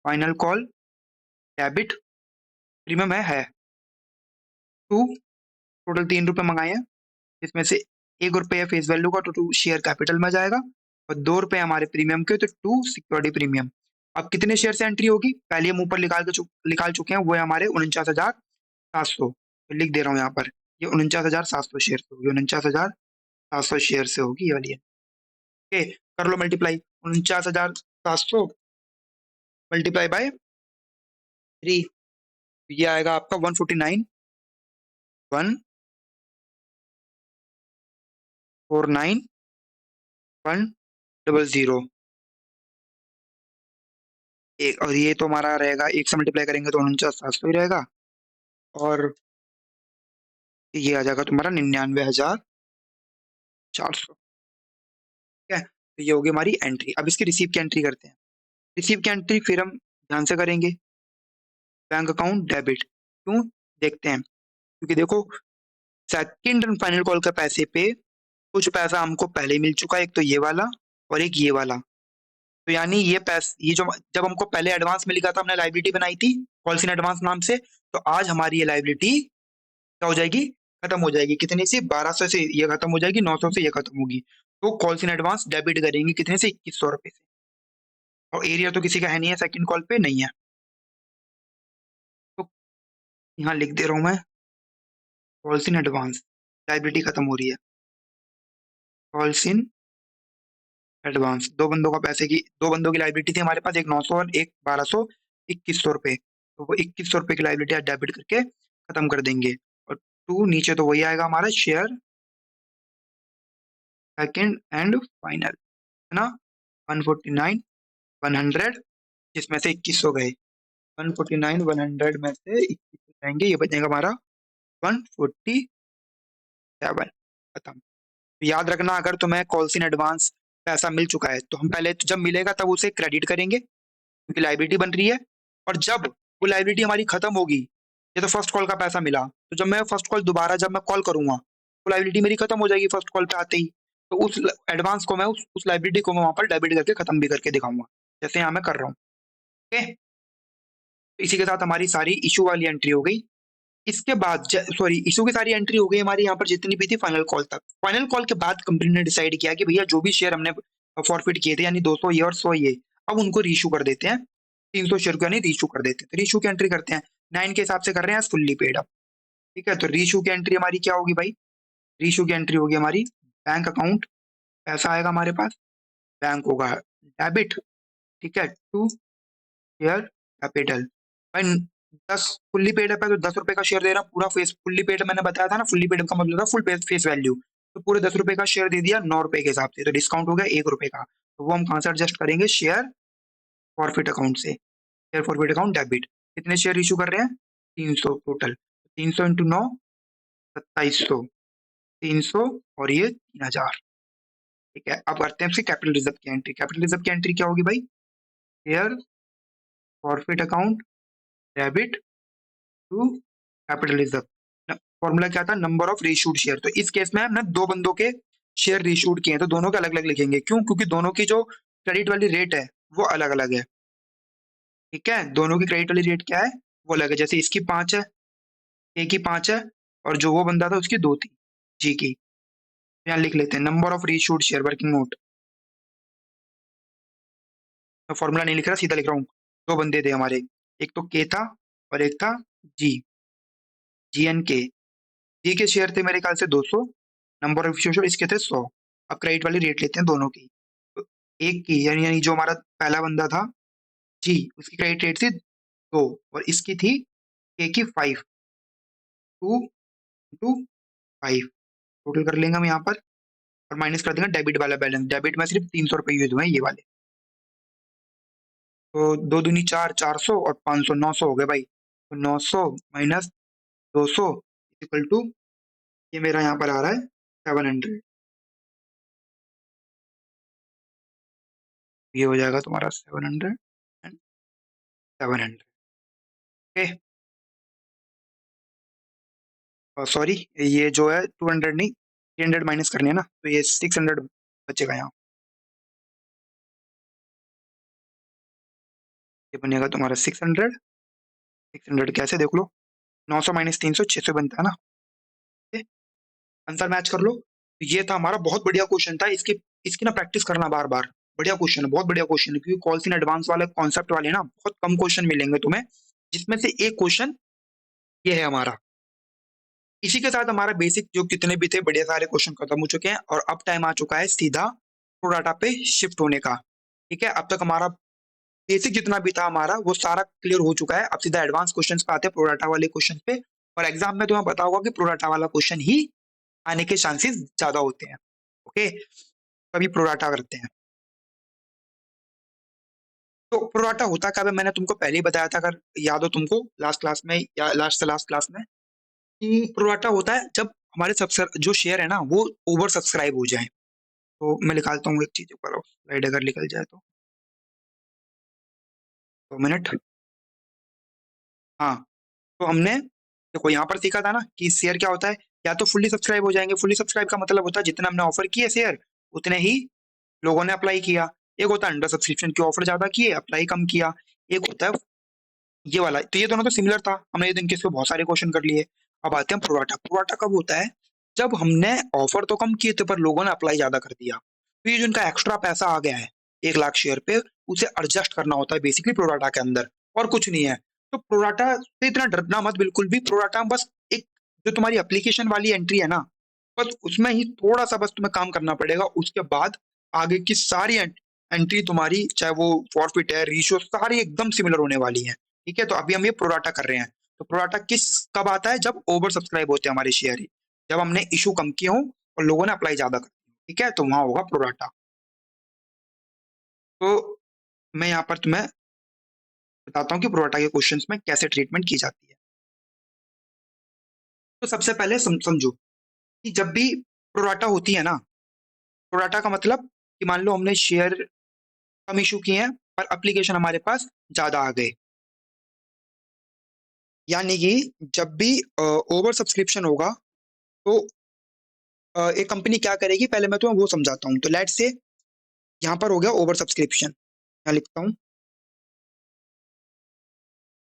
final call debit, premium है 2, टोटल 3 रुपए मंगाए हैं, इसमें से 1 रुपया फेस वैल्यू का, तो 2 शेयर कैपिटल में जाएगा, और 2 रुपए हमारे प्रीमियम के, तो 2 सिक्योरिटी प्रीमियम। अब कितने शेयर से एंट्री होगी? पहले हम ऊपर निकाल चुके हैं, वो है हमारे 49,700, तो लिख दे रहा हूँ यहाँ पर, ये 49,700 शेयर से होगी, 49,700 शेयर से होगी ये वाली है। ओके, कर लो मल्टीप्लाई, 49,700 मल्टीप्लाई बाय 3, ये आएगा आपका 149, 149,100। एक, और ये तो हमारा रहेगा, एक से मल्टीप्लाई करेंगे तो 49,700 ही रहेगा, और ये आ जाएगा तुम्हारा 99,400। ठीक है, तो ये होगी हमारी एंट्री। अब इसकी रिसीव की एंट्री करते हैं। रिसीव की एंट्री फिर हम ध्यान से करेंगे, बैंक अकाउंट डेबिट। क्यों? देखते हैं, क्योंकि देखो सेकंड एंड फाइनल कॉल के पैसे पे कुछ पैसा हमको पहले ही मिल चुका है, एक तो ये वाला और एक ये वाला। तो यानी ये पैसे, ये जो जब हमको पहले एडवांस मिल गया था, हमने लाइबिलिटी बनाई थी कॉल्स इन एडवांस नाम से, तो आज हमारी ये लाइबिलिटी क्या हो जाएगी? खत्म हो जाएगी, कितने से? 1200 से ये खत्म हो जाएगी, 900 से ये खत्म होगी। तो कॉल्स इन एडवांस डेबिट करेंगे कितने से? 2100 रुपए से। और एरिया तो किसी का है नहीं है, सेकंड कॉल पे नहीं है, तो यहाँ लिख दे रहा हूँ मैं, कॉल्स इन एडवांस, लाइबिलिटी खत्म हो रही है। कॉल्स इन एडवांस, दो बंदों की लाइबिलिटी थी हमारे पास, एक 900 और एक 1200, 2100 रुपए। तो वो 2100 रुपए की लाइबिलिटी आज डेबिट करके खत्म कर देंगे। और टू नीचे तो वही आएगा हमारा शेयर सेकंड एंड फाइनल, है ना? 149 100, जिसमें से 2100 गए, 149 100 में से 2100 जाएंगे, ये बचेगा हमारा 147। खत्म। तो याद रखना, अगर तुम्हें कॉल्स इन एडवांस पैसा मिल चुका है तो हम पहले जब मिलेगा तब उसे क्रेडिट करेंगे क्योंकि लाइबिलिटी बन रही है। और जब वो लाइबिलिटी हमारी खत्म होगी, ये तो फर्स्ट कॉल का पैसा मिला, तो जब मैं फर्स्ट कॉल दोबारा जब मैं कॉल करूंगा तो लाइबिलिटी मेरी खत्म हो जाएगी फर्स्ट कॉल पे आते ही। तो उस एडवांस को मैं उस लाइबिलिटी को मैं वहां पर डेबिट करके खत्म भी करके दिखाऊंगा, जैसे यहाँ मैं कर रहा हूँ। ओके, तो इसी के साथ हमारी सारी इशू वाली एंट्री हो गई। इसके बाद सॉरी, इशू की सारी एंट्री हो गई हमारी यहाँ पर जितनी भी थी फाइनल कॉल तक। फाइनल कॉल के बाद कंपनी ने डिसाइड किया कि भैया जो भी शेयर हमने फॉरफिट किए थे, यानी 200 ये और 100 ये, अब उनको रीशू कर देते हैं, 300 शेयर को यानी रीशू कर देते हैं। तो रीशू की एंट्री करते हैं, 9 के हिसाब से कर रहे हैं, फुल्ली पेड अब। ठीक है, तो रीशू की एंट्री हमारी क्या होगी भाई? रीशू की एंट्री होगी हमारी बैंक अकाउंट, पैसा आएगा हमारे पास, बैंक होगा डेबिट, ठीक है, टू शेयर कैपिटल। भाई 10 फुल्ली पेड है तो 10 रुपए का शेयर दे रहा, पूरा फेस फुल्ली पेड मैंने बताया था ना, फुल्ली पेड का मतलब था फुल फेस वैल्यू। तो पूरे 10 रुपए का शेयर दे दिया 9 रुपए के हिसाब से, तो डिस्काउंट हो गया 1 रुपए का। तो वो हम कहाँ से एडजस्ट करेंगे? शेयर फॉरफिट अकाउंट से। शेयर फॉरफिट अकाउंट डेबिट, कितने शेयर इशू कर रहे हैं? 300 टोटल, 300 इंटू 9, 2700, 300 और ये 3000। ठीक है, अब करते हैं इसकी कैपिटल रिजर्व की एंट्री। कैपिटल रिजर्व की एंट्री क्या होगी भाई? Share forfeit account debit to capital reserve. Formula क्या था? Number of reissued share. तो इस केस में हमने दो बंदों के शेयर रीशूड किए हैं, तो दोनों के अलग अलग लिखेंगे। क्यों? क्योंकि दोनों की जो क्रेडिट वाली रेट है वो अलग अलग है। ठीक है, दोनों की क्रेडिट वाली रेट क्या है? वो अलग है। जैसे इसकी 5 है, ए की 5 है, और जो वो बंदा था उसकी 2 थी, जी की। यहाँ लिख लेते हैं number of reissued share, working note. मैं फॉर्मूला नहीं लिख रहा, सीधा लिख रहा हूँ। दो बंदे थे हमारे, एक तो के था और एक था जी, जी एन के। जी के शेयर थे मेरे ख्याल से 200, नंबर ऑफ इश्यू इसके थे 100। अब क्रेडिट वाली रेट लेते हैं दोनों की। तो एक की यानी जो हमारा पहला बंदा था जी, उसकी क्रेडिट रेट थी 2, और इसकी थी ए की 5, 2 इंटू 5, टोटल कर लेंगे हम यहाँ पर, और माइनस कर देंगे डेबिट वाला बैलेंस। डेबिट में सिर्फ 300 रुपये यूज हुए हैं ये वाले। तो दो दूनी चार, 400 और 500, 900 हो गए भाई। तो 900 माइनस 200 इक्वल टू, ये मेरा यहाँ पर आ रहा है 700। ये हो जाएगा तुम्हारा 700 एंड 700। ओके, सॉरी, ये जो है 200 नहीं, 300 माइनस करनी है ना, तो ये 600 बचेगा यहाँ। ये बनेगा तुम्हारा 600। 600 कैसे देख लो, 900 माइनस 300, 600 बनता है ना। ओके, आंसर मैच कर लो। तो ये था हमारा, बहुत बढ़िया क्वेश्चन था। इसकी इसकी ना प्रैक्टिस करना बार बार। बढ़िया क्वेश्चन है, बहुत बढ़िया क्वेश्चन है, क्योंकि कॉल्स इन एडवांस वाले कॉन्सेप्ट वाले ना बहुत कम क्वेश्चन मिलेंगे तुम्हें, जिसमें से एक क्वेश्चन ये है हमारा। इसी के साथ हमारा बेसिक जो कितने भी थे बढ़िया सारे क्वेश्चन खत्म हो चुके हैं, और अब टाइम आ चुका है सीधा प्रो डाटा पे शिफ्ट होने का। ठीक है, अब तक हमारा बेसिक जितना भी था हमारा वो सारा क्लियर हो चुका है। अब सीधा एडवांस क्वेश्चंस पे आते हैं, प्रो डाटा वाले क्वेश्चन पे। और एग्जाम में तुम्हें पता होगा कि प्रो डाटा वाला क्वेश्चन ही आने के चांसेस ज्यादा होते हैं। ओके, तभी प्रो डाटा करते हैं। तो प्रो डाटा होता कब है, मैंने तुमको पहले ही बताया था, अगर याद हो तुमको, लास्ट क्लास में या लास्ट से लास्ट क्लास में, कि प्रो डाटा होता है जब हमारे जो शेयर है ना वो ओवर सब्सक्राइब हो जाए। तो मैं निकालता हूँ एक चीज ऊपर, स्लाइड अगर निकल जाए तो 2 मिनट। हाँ, तो हमने देखो यहाँ पर सीखा था ना कि शेयर क्या होता है, या तो फुल्ली सब्सक्राइब हो जाएंगे। फुल्ली सब्सक्राइब का मतलब होता है जितना हमने ऑफर किए शेयर उतने ही लोगों ने अप्लाई किया। एक होता है अंडर सब्सक्रिप्शन, की ऑफर ज्यादा किए अप्लाई कम किया। एक होता है ये वाला। तो ये दोनों तो सिमिलर था, हमने ये दिन के बहुत सारे क्वेश्चन कर लिए। अब आते हैं प्रोराटा। प्रोराटा कब होता है? जब हमने ऑफर तो कम किए थे पर लोगों ने अप्लाई ज्यादा कर दिया, तो ये जो इनका एक्स्ट्रा पैसा आ गया है 1 लाख शेयर पे, उसे एडजस्ट करना होता है बेसिकली प्रोराटा के अंदर, और कुछ नहीं है। तो प्रोराटा से इतना डरना मत बिल्कुल भी। प्रोराटा बस एक, जो तुम्हारी एप्लीकेशन वाली एंट्री है ना, बस उसमें ही थोड़ा सा बस तुम्हें काम करना पड़ेगा। उसके बाद आगे की सारी एंट्री तुम्हारी, चाहे वो फॉरफिट है, रेशियो, सारी एकदम सिमिलर होने वाली है। ठीक है, तो अभी हम ये प्रोराटा कर रहे हैं। तो प्रोराटा किस कब आता है? जब ओवर सब्सक्राइब होते हैं हमारे शेयर, जब हमने इशू कम किए हों और लोगों ने अप्लाई ज्यादा कर दिया, ठीक है, तो वहां होगा प्रोराटा। तो मैं यहाँ पर तुम्हें बताता हूँ कि प्रोराटा के क्वेश्चंस में कैसे ट्रीटमेंट की जाती है। तो सबसे पहले समझो कि जब भी प्रोराटा होती है ना, प्रोराटा का मतलब कि मान लो हमने शेयर कम इशू किए हैं पर एप्लीकेशन हमारे पास ज्यादा आ गए, यानी कि जब भी ओवर सब्सक्रिप्शन होगा तो एक कंपनी क्या करेगी, पहले मैं तुम्हें वो समझाता हूँ। तो लेट से यहाँ पर हो गया ओवर सब्सक्रिप्शन, यहाँ लिखता हूँ,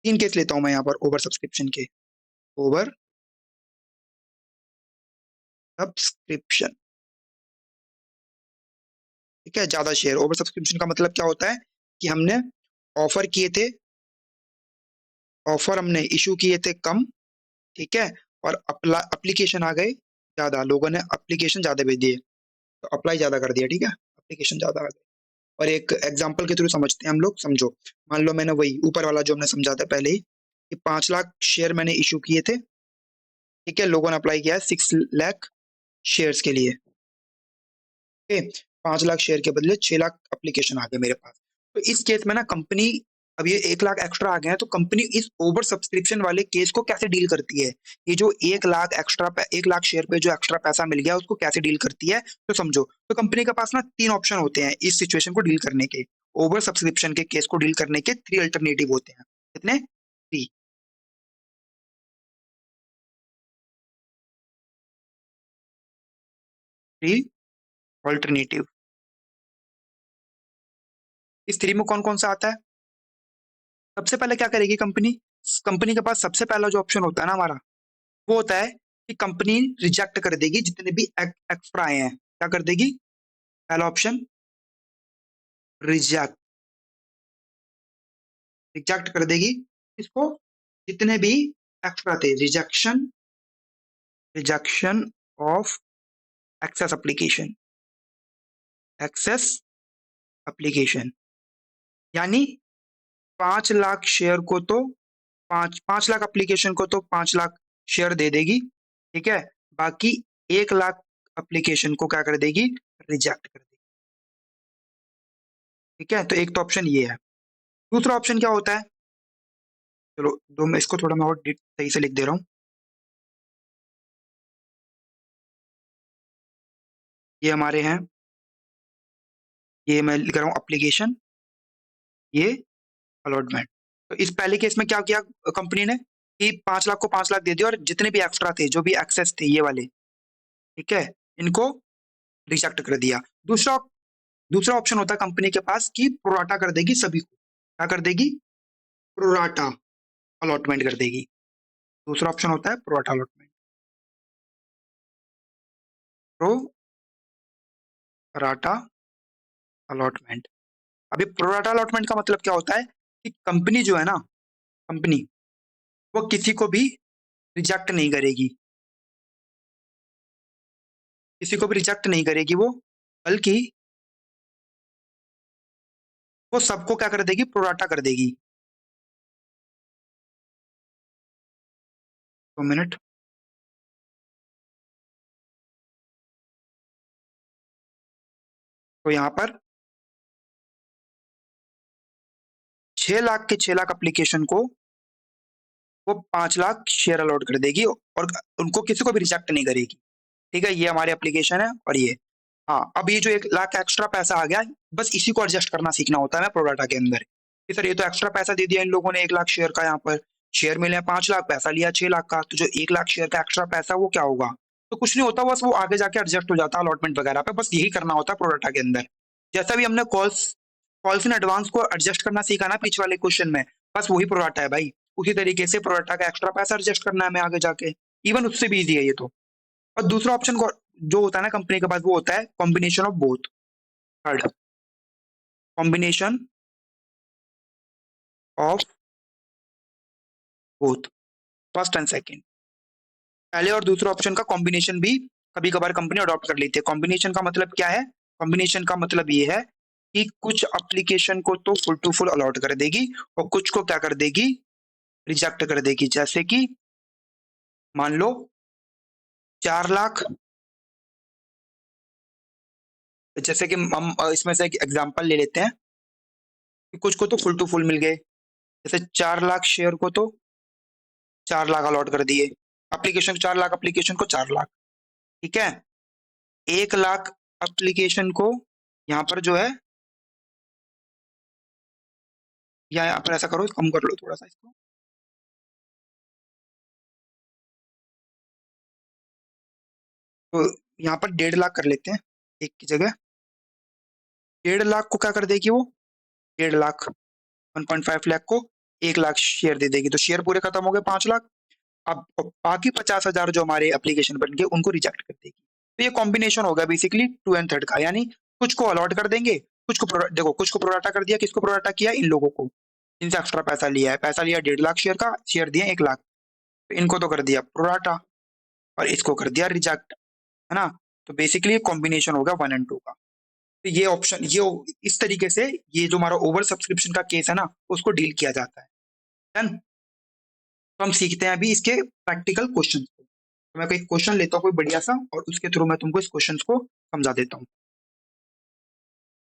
3 केस लेता हूँ मैं यहाँ पर ओवर सब्सक्रिप्शन के। ओवर सब्सक्रिप्शन, ठीक है, ज्यादा शेयर। ओवर सब्सक्रिप्शन का मतलब क्या होता है कि हमने ऑफर किए थे, ऑफर हमने इशू किए थे कम, ठीक है, और अप्लीकेशन आ गए ज्यादा, लोगों ने अप्लीकेशन ज्यादा भेज दिए, तो अप्लाई ज्यादा कर दिया, ठीक है, अप्लीकेशन ज्यादा आ गए। और एक एग्जांपल के थ्रू समझते हैं हम लोग, समझो। मान लो मैंने वही ऊपर वाला जो हमने समझा था पहले ही, कि 5 लाख शेयर मैंने इशू किए थे, ठीक है, लोगों ने अप्लाई किया है 6 लाख शेयर्स के लिए, ठीक है, 5 लाख शेयर के बदले 6 लाख एप्लीकेशन आ गए मेरे पास। तो इस केस में ना कंपनी, अब ये 1 लाख एक्स्ट्रा आ गए हैं, तो कंपनी इस ओवर सब्सक्रिप्शन वाले केस को कैसे डील करती है? ये जो 1 लाख एक्स्ट्रा, 1 लाख शेयर पे जो एक्स्ट्रा पैसा मिल गया उसको कैसे डील करती है, तो समझो। तो कंपनी के पास ना 3 ऑप्शन होते हैं इस सिचुएशन को डील करने के, ओवर सब्सक्रिप्शन के केस को डील करने के 3 अल्टरनेटिव होते हैं। कितने? 3। 3 अल्टरनेटिव। इस 3 में कौन कौन सा आता है? सबसे पहले क्या करेगी कंपनी? कंपनी के पास सबसे पहला जो ऑप्शन होता है ना हमारा, वो होता है कि कंपनी रिजेक्ट कर देगी जितने भी एक्स्ट्रा आए हैं। क्या कर देगी? पहला ऑप्शन, रिजेक्ट, रिजेक्ट कर देगी इसको, जितने भी एक्स्ट्रा थे। Rejection, rejection of excess application, excess application, यानी 5 लाख शेयर को तो, 5 5 लाख एप्लीकेशन को तो 5 लाख शेयर दे देगी, ठीक है, बाकी 1 लाख एप्लीकेशन को क्या कर देगी? रिजेक्ट कर देगी, ठीक है। तो एक तो ऑप्शन ये है। दूसरा ऑप्शन क्या होता है? चलो दो, मैं इसको थोड़ा मैं और सही से लिख दे रहा हूँ। ये हमारे हैं, ये मैं लिख रहा हूँ एप्लीकेशन, ये अलॉटमेंट। तो इस पहले केस में क्या किया कंपनी ने, कि 5 लाख को 5 लाख दे दिया और जितने भी एक्स्ट्रा थे, जो भी एक्सेस थे ये वाले, ठीक है, इनको रिजेक्ट कर दिया। दूसरा, दूसरा ऑप्शन होता है कंपनी के पास कि प्रोराटा कर देगी सभी को। क्या कर देगी? प्रोराटा अलॉटमेंट कर देगी। दूसरा ऑप्शन होता है प्रोराटा अलॉटमेंट, प्रोराटा अलॉटमेंट। अभी प्रोराटा अलॉटमेंट का मतलब क्या होता है कि कंपनी जो है ना, कंपनी वो किसी को भी रिजेक्ट नहीं करेगी, किसी को भी रिजेक्ट नहीं करेगी वो, बल्कि वो सबको क्या कर देगी? प्रोराटा कर देगी। 2 मिनट। तो यहाँ पर 6 लाख के 6 लाख एप्लीकेशन को वो 5 लाख शेयर अलॉट कर देगी और उनको किसी को भी रिजेक्ट नहीं करेगी, ठीक है। ये हमारी एप्लीकेशन है और ये, हाँ, अब ये जो 1 लाख एक्स्ट्रा पैसा आ गया, बस इसी को एडजस्ट करना सीखना होता है ना प्रोडाटा के अंदर, कि सर ये तो एक्स्ट्रा पैसा दे दिया इन लोगों ने 1 लाख शेयर का, यहाँ पर शेयर मिले हैं 5 लाख, पैसा लिया 6 लाख का, तो जो 1 लाख शेयर का एक्स्ट्रा पैसा वो क्या होगा? तो कुछ नहीं होता, बस वो आगे जाके एडजस्ट हो जाता है अलॉटमेंट वगैरह पे। बस यही करना होता है प्रोडाटा के अंदर। जैसा भी हमने कॉल्स कॉल्स इन एडवांस को एडजस्ट करना सीखा ना पिछ वाले क्वेश्चन में, बस वही प्रोडाटा है भाई। उसी तरीके से प्रोडाटा का एक्स्ट्रा पैसा एडजस्ट करना है हमें आगे जाके। इवन उससे भी इजी है ये तो। और दूसरा ऑप्शन जो होता है ना कंपनी के पास, वो होता है combination of both. Third, combination of both, first and second. पहले और दूसरे ऑप्शन का कॉम्बिनेशन भी कभी कभार कंपनी अडॉप्ट कर लेती है। कॉम्बिनेशन का मतलब क्या है? कॉम्बिनेशन का मतलब ये है कि कुछ एप्लीकेशन को तो फुल टू फुल अलॉट कर देगी और कुछ को क्या कर देगी, रिजेक्ट कर देगी। जैसे कि मान लो 4 लाख, जैसे कि हम इसमें से एक एग्जांपल ले लेते हैं कि कुछ को तो फुल टू फुल मिल गए। जैसे 4 लाख शेयर को तो 4 लाख अलॉट कर दिए, एप्लीकेशन 4 लाख एप्लीकेशन को 4 लाख, ठीक है। 1 लाख एप्लीकेशन को यहाँ पर जो है, या यहाँ पर ऐसा करो, कम कर लो थोड़ा सा इसको, तो यहाँ पर 1.5 लाख कर लेते हैं एक की जगह। 1.5 लाख को क्या कर देगी वो, 1.5 लाख, 1.5 लाख को 1 लाख शेयर दे देगी, तो शेयर पूरे खत्म हो गए, 5 लाख। अब बाकी 50,000 जो हमारे एप्लीकेशन बन गए उनको रिजेक्ट कर देगी। तो ये कॉम्बिनेशन होगा बेसिकली टू एंड थर्ड का, यानी कुछ को अलॉट कर देंगे, कुछ को देखो कुछ को प्रोराटा कर दिया, किसको प्रोराटा किया, इन लोगों को जिनसे एक्स्ट्रा पैसा लिया है। पैसा लिया 1.5 लाख शेयर का, शेयर दिए 1 लाख, तो इनको तो कर दिया प्रोराटा और इसको कर दिया रिजेक्ट, है ना। तो बेसिकली कॉम्बिनेशन होगा 1 और 2 का। तो ये ऑप्शन, ये इस तरीके से ये जो हमारा ओवर सब्सक्रिप्शन का केस है ना, उसको डील किया जाता है। डन। तो हम सीखते हैं अभी इसके प्रैक्टिकल क्वेश्चन को। तो मैं कोई क्वेश्चन लेता हूँ कोई बढ़िया सा, और उसके थ्रू मैं तुमको इस क्वेश्चन को समझा देता हूँ।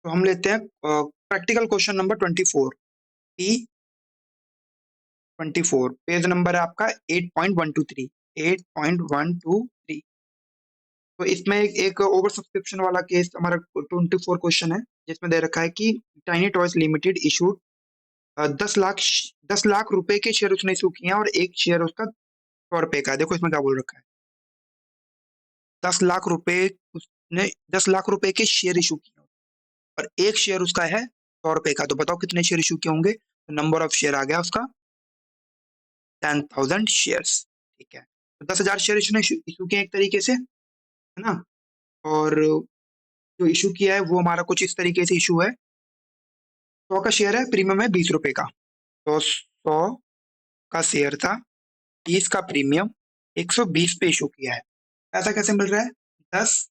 तो हम लेते हैं practical question number 24, T24, page number है आपका 8.123, 8.123। तो इसमें एक ओवर सब्सक्रिप्शन वाला केस हमारा 24 क्वेश्चन है, जिसमें दे रखा है कि tiny toys limited issued 10 lakh रुपए के शेयर उसने इशू किए हैं, और एक शेयर उसका 100 रुपए का है। देखो इसमें क्या बोल रखा है, 10 लाख रुपए उसने 10 लाख रुपए के शेयर इशू किए हैं, और एक शेयर उसका है 100 रुपए का। तो बताओ कितने शेयर इशू किए होंगे। तो नंबर ऑफ शेयर आ गया उसका 10,000 शेयर्स, ठीक है। तो 10,000 शेयर इसने इशू किए एक तरीके से, है ना। और जो इशू किया है वो हमारा कुछ इस तरीके से इशू है। 100 का शेयर है, प्रीमियम है 20 रुपए का, तो 100 का शेयर था, 20 का प्रीमियम, 120 पे इशू किया है। पैसा कैसे मिल रहा है, 10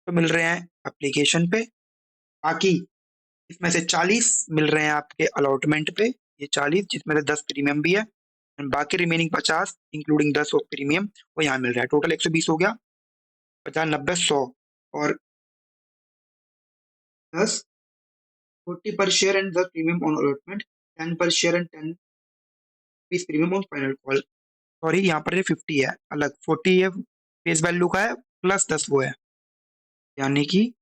तो मिल रहे हैं एप्लीकेशन पे, बाकी इसमें से 40 मिल रहे हैं आपके अलॉटमेंट पे, ये 40 जिसमें से 10 प्रीमियम भी है, और बाकी रिमेनिंग 50 इंक्लूडिंग 10 ऑफ प्रीमियम वो यहाँ मिल रहा है। टोटल 120 हो गया, 50, 90, 100, और 10, 40 per share and 10 premium on allotment, 10 per share and 10 piece premium on final call. Sorry यहाँ पर ये 50 है अलग, 40 ये फेस वैल्यू का है, प्लस 10 वो है, यानी कि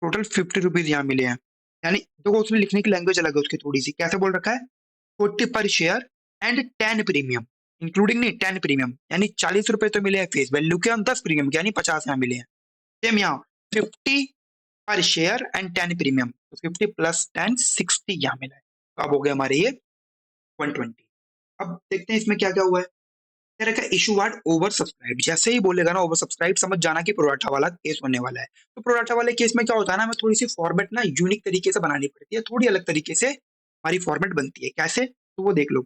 टोटल 50 रुपीज यहाँ मिले हैं। यानी देखो उसमें लिखने की लैंग्वेज अलग है उसकी थोड़ी सी, कैसे बोल रखा है, 40 per share and 10 premium, including नहीं 10 प्रीमियम, यानी 40 रुपए तो मिले हैं फेस वैल्यू के, और 10 प्रीमियम के यानी 50 यहाँ मिले हैं। सेम यहाँ 50 पर शेयर एंड 10 प्रीमियम, तो 50 प्लस 10 60 यहाँ मिला है। तो अब हो गए हमारे ये 120। अब देखते हैं इसमें क्या क्या हुआ है। कह रखा है इशू वार्ड ओवर सब्सक्राइब, जैसे ही बोलेगा ना ओवर सब्सक्राइब, समझ जाना कि प्रोराठा वाला केस होने वाला है। तो प्रोराठा वाले केस में क्या होता है ना, हमें थोड़ी सी फॉर्मेट ना यूनिक तरीके से बनानी पड़ती है, थोड़ी अलग तरीके से हमारी फॉर्मेट बनती है। कैसे, तो वो देख लो।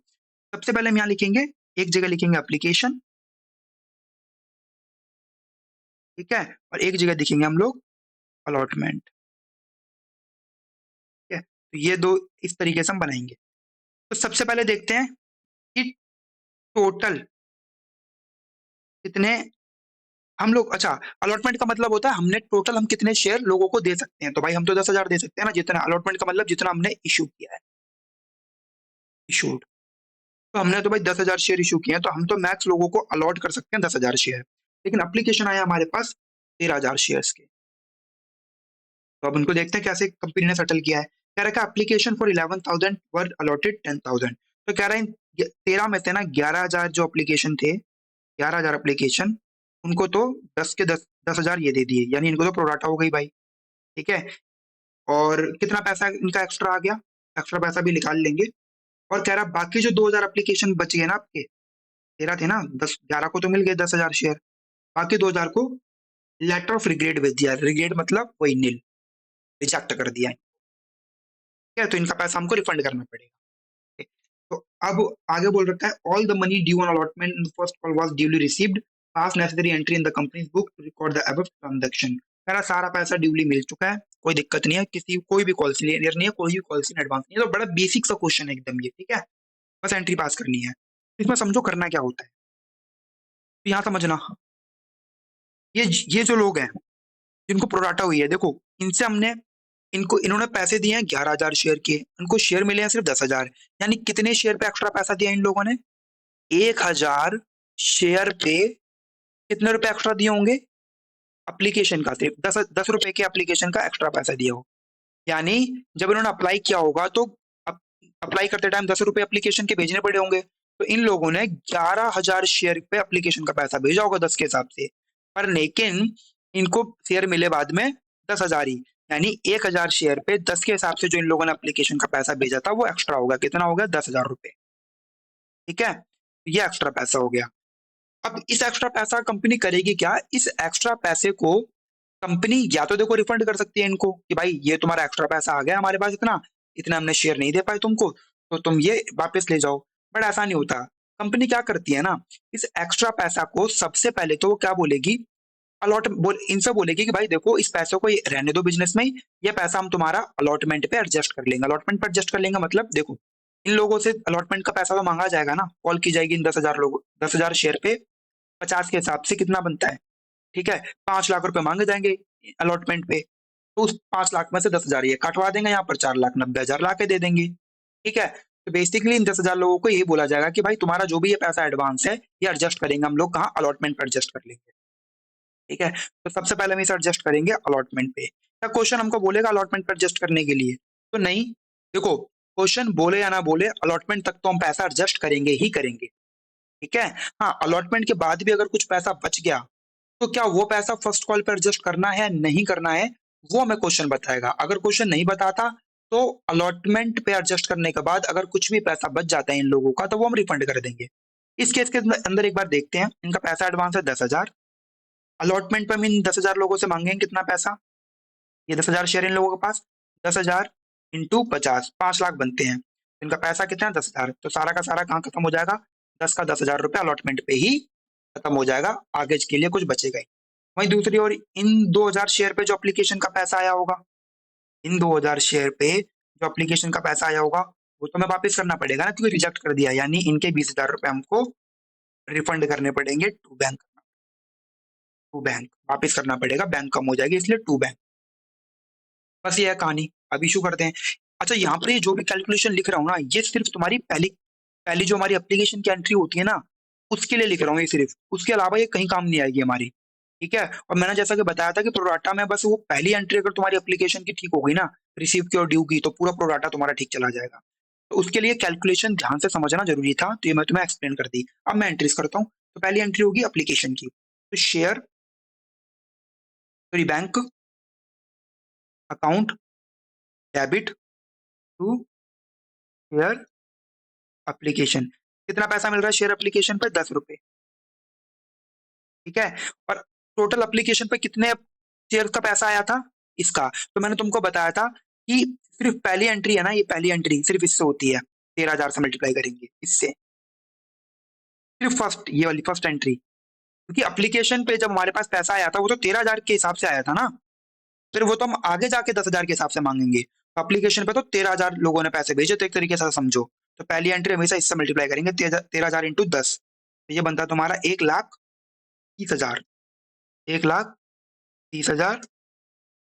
सबसे पहले हम यहाँ लिखेंगे, एक जगह लिखेंगे एप्लीकेशन, ठीक है, और एक जगह लिखेंगे हम लोग अलॉटमेंट, ठीक है। तो ये दो इस तरीके से हम बनाएंगे। तो सबसे पहले देखते हैं कि टोटल कितने हम लोग, अच्छा, अलॉटमेंट का मतलब होता है हमने टोटल हम कितने शेयर लोगों को दे सकते हैं। तो भाई हम तो 10,000 दे सकते हैं ना, जितना अलॉटमेंट का मतलब जितना हमने इशू किया है, इशूड। तो हमने तो भाई 10,000 शेयर इशू किए हैं, तो हम तो मैक्स लोगों को अलॉट कर सकते हैं 10,000 शेयर। लेकिन एप्लीकेशन आया हमारे पास 13,000 शेयर्स के। तो अब उनको देखते हैं कैसे कंपनी ने सेटल किया है। कह रहा है एप्लीकेशन फॉर 11,000 वर अलॉटेड 10,000। तो कह रहा है 13 में से ना 11,000 जो एप्लीकेशन थे, 11,000 एप्लीकेशन, उनको तो 10 के 10,000 ये दे दिए, यानी इनको तो प्रोराटा हो गई भाई, ठीक है। और कितना पैसा इनका एक्स्ट्रा आ गया, एक्स्ट्रा पैसा भी निकाल लेंगे। और कह रहा बाकी जो 2,000 एप्लीकेशन बच गए ना आपके, 13 थे ना, 10 11 को तो मिल गए 10,000 शेयर, बाकी 2,000 को लेटर ऑफ रिग्रेट भेज दिया। रिग्रेट मतलब वही नील, रिजेक्ट कर दिया है। ठीक है, तो इनका पैसा हमको रिफंड करना पड़ेगा। तो अब आगे बोल रखा है all the money due on allotment in first call was duly received, pass necessary entry in the companies book to record the above transaction. मेरा सारा पैसा ड्यूली मिल चुका है, कोई दिक्कत नहीं है, किसी कोई भी कॉल क्लियर नहीं है, कोई भी कॉल इन एडवांस नहीं है। तो बड़ा बेसिक सा क्वेश्चन है एकदम ये, ठीक है, बस एंट्री पास करनी है। इसमें समझो करना क्या होता है, तो यहाँ समझना, ये जो लोग हैं जिनको प्रोराटा हुई है, देखो इनसे हमने इन्होंने पैसे दिए हैं 11,000 शेयर के, उनको शेयर मिले हैं सिर्फ 10,000, यानी कितने शेयर पे एक्स्ट्रा पैसा दिया इन लोगों ने? 1,000 शेयर पे कितने रुपए एक्स्ट्रा दिए होंगे? एप्लीकेशन का सिर्फ 10 रुपए के एप्लीकेशन का एक्स्ट्रा पैसा दिया हो, यानी जब इन्होंने अप्लाई किया होगा तो अप्लाई करते टाइम 10 रुपए एप्लीकेशन के भेजने पड़े होंगे, तो इन लोगों ने 11,000 शेयर पे एप्लीकेशन का पैसा भेजा होगा 10 के हिसाब से, पर लेकिन इनको शेयर मिले बाद में 10,000 ही, यानी 1,000 शेयर पे 10 के हिसाब से जो इन लोगों ने एप्लीकेशन का पैसा भेजा था वो एक्स्ट्रा होगा, कितना होगा? 10,000 रुपए। ठीक है, ये एक्स्ट्रा पैसा हो गया। अब इस एक्स्ट्रा पैसा कंपनी करेगी क्या? इस एक्स्ट्रा पैसे को कंपनी या तो देखो रिफंड कर सकती है इनको कि भाई ये तुम्हारा एक्स्ट्रा पैसा आ गया हमारे पास, इतना इतना हमने शेयर नहीं दे पाए तुमको, तो तुम ये वापस ले जाओ। बट ऐसा नहीं होता, कंपनी क्या करती है ना, इस एक्स्ट्रा पैसा को सबसे पहले तो वो क्या बोलेगी, इनसे बोलेगी कि भाई देखो इस पैसे को रहने दो बिजनेस में ही, ये पैसा हम तुम्हारा अलॉटमेंट पे एडजस्ट कर लेंगे। अलॉटमेंट पे एडजस्ट कर लेंगे मतलब देखो, इन लोगों से अलॉटमेंट का पैसा तो मांगा जाएगा ना, कॉल की जाएगी इन 10,000 लोगों, 10,000 शेयर पे 50 के हिसाब से कितना बनता है? ठीक है, 5 लाख रुपए मांगे जाएंगे अलॉटमेंट पे, तो उस 5 लाख में से 10,000 ये कटवा देंगे, यहाँ पर 4,90,000 ला के दे देंगे। ठीक है, तो बेसिकली इन 10,000 लोगों को ये बोला जाएगा कि भाई तुम्हारा जो भी ये पैसा एडवांस है ये एडजस्ट करेंगे हम लोग, कहाँ? अलॉटमेंट पर एडजस्ट कर लेंगे। ठीक है, तो सबसे पहले हम इसे एडजस्ट करेंगे अलॉटमेंट पे। क्या क्वेश्चन हमको बोलेगा अलॉटमेंट पर एडजस्ट करने के लिए? तो नहीं, देखो क्वेश्चन बोले या ना बोले अलॉटमेंट तक तो हम पैसा एडजस्ट करेंगे ही करेंगे। ठीक है, हाँ अलॉटमेंट के बाद भी अगर कुछ पैसा बच गया तो क्या वो पैसा फर्स्ट कॉल पर एडजस्ट करना है नहीं करना है, वो हमें क्वेश्चन बताएगा। अगर क्वेश्चन नहीं बताता तो अलॉटमेंट पे एडजस्ट करने के बाद अगर कुछ भी पैसा बच जाता है इन लोगों का तो वो हम रिफंड कर देंगे। इस केस के अंदर एक बार देखते हैं, इनका पैसा एडवांस है 10,000, अलॉटमेंट पे हम इन 10,000 लोगों से मांगेंगे कितना पैसा? ये 10,000 शेयर इन लोगों के पास, 10,000 इंटू 50, 5 लाख बनते हैं, इनका पैसा कितना है? 10,000, तो सारा का सारा कहाँ खत्म हो जाएगा? 10 का 10,000 रुपया अलॉटमेंट पे ही खत्म हो जाएगा, आगे के लिए कुछ बचेगा ही। वहीं दूसरी ओर इन 2,000 शेयर पे जो एप्लीकेशन का पैसा आया होगा, इन 2,000 शेयर पे जो एप्लीकेशन का पैसा आया होगा वो तो हमें वापस करना पड़ेगा ना, क्योंकि रिजेक्ट कर दिया, यानी इनके 20,000 रुपए हमको रिफंड करने पड़ेंगे टू बैंक। टू बैंक वापस करना पड़ेगा, बैंक कम हो जाएगी इसलिए टू बैंक। बस ये है कहानी, अब इशू करते हैं। अच्छा यहाँ पर ये जो भी कैलकुलेशन लिख रहा हूँ ना, ये सिर्फ तुम्हारी पहली पहली जो हमारी एप्लीकेशन की एंट्री होती है ना उसके लिए लिख रहा हूँ ये सिर्फ, उसके अलावा ये कहीं काम नहीं आएगी हमारी। ठीक है, और मैंने जैसा कि बताया था कि प्रोराटा में बस वो पहली एंट्री अगर तुम्हारी एप्लीकेशन की ठीक हो गई ना, रिसीव की और ड्यू की, तो पूरा प्रोराटा तुम्हारा ठीक चला जाएगा। तो उसके लिए कैलकुलेशन ध्यान से समझना जरूरी था, तो ये मैं तुम्हें एक्सप्लेन कर दी। अब मैं एंट्रीज करता हूँ, तो पहली एंट्री होगी एप्लीकेशन की, तो share, sorry bank account debit to share application. कितना पैसा मिल रहा है शेयर एप्लीकेशन पर? 10 रुपए। ठीक है, और टोटल एप्लीकेशन पे कितने शेयर का पैसा आया था इसका? तो मैंने तुमको बताया था कि सिर्फ पहली एंट्री है ना, ये पहली एंट्री सिर्फ इससे होती है, 13,000 से मल्टीप्लाई करेंगे इससे, सिर्फ फर्स्ट, ये वाली फर्स्ट एंट्री, क्योंकि एप्लीकेशन पे जब हमारे पास पैसा आया था वो तो 13,000 के हिसाब से आया था ना, फिर वो तो हम आगे जाके 10,000 के हिसाब से मांगेंगे। तो एप्लीकेशन पे तो 13,000 लोगों ने पैसे भेजे, तो एक तरीके से समझो, तो पहली एंट्री हमेशा इससे मल्टीप्लाई करेंगे, 13,000 इंटू 10, तो ये बनता है तुम्हारा 1,30,000, 1,30,000,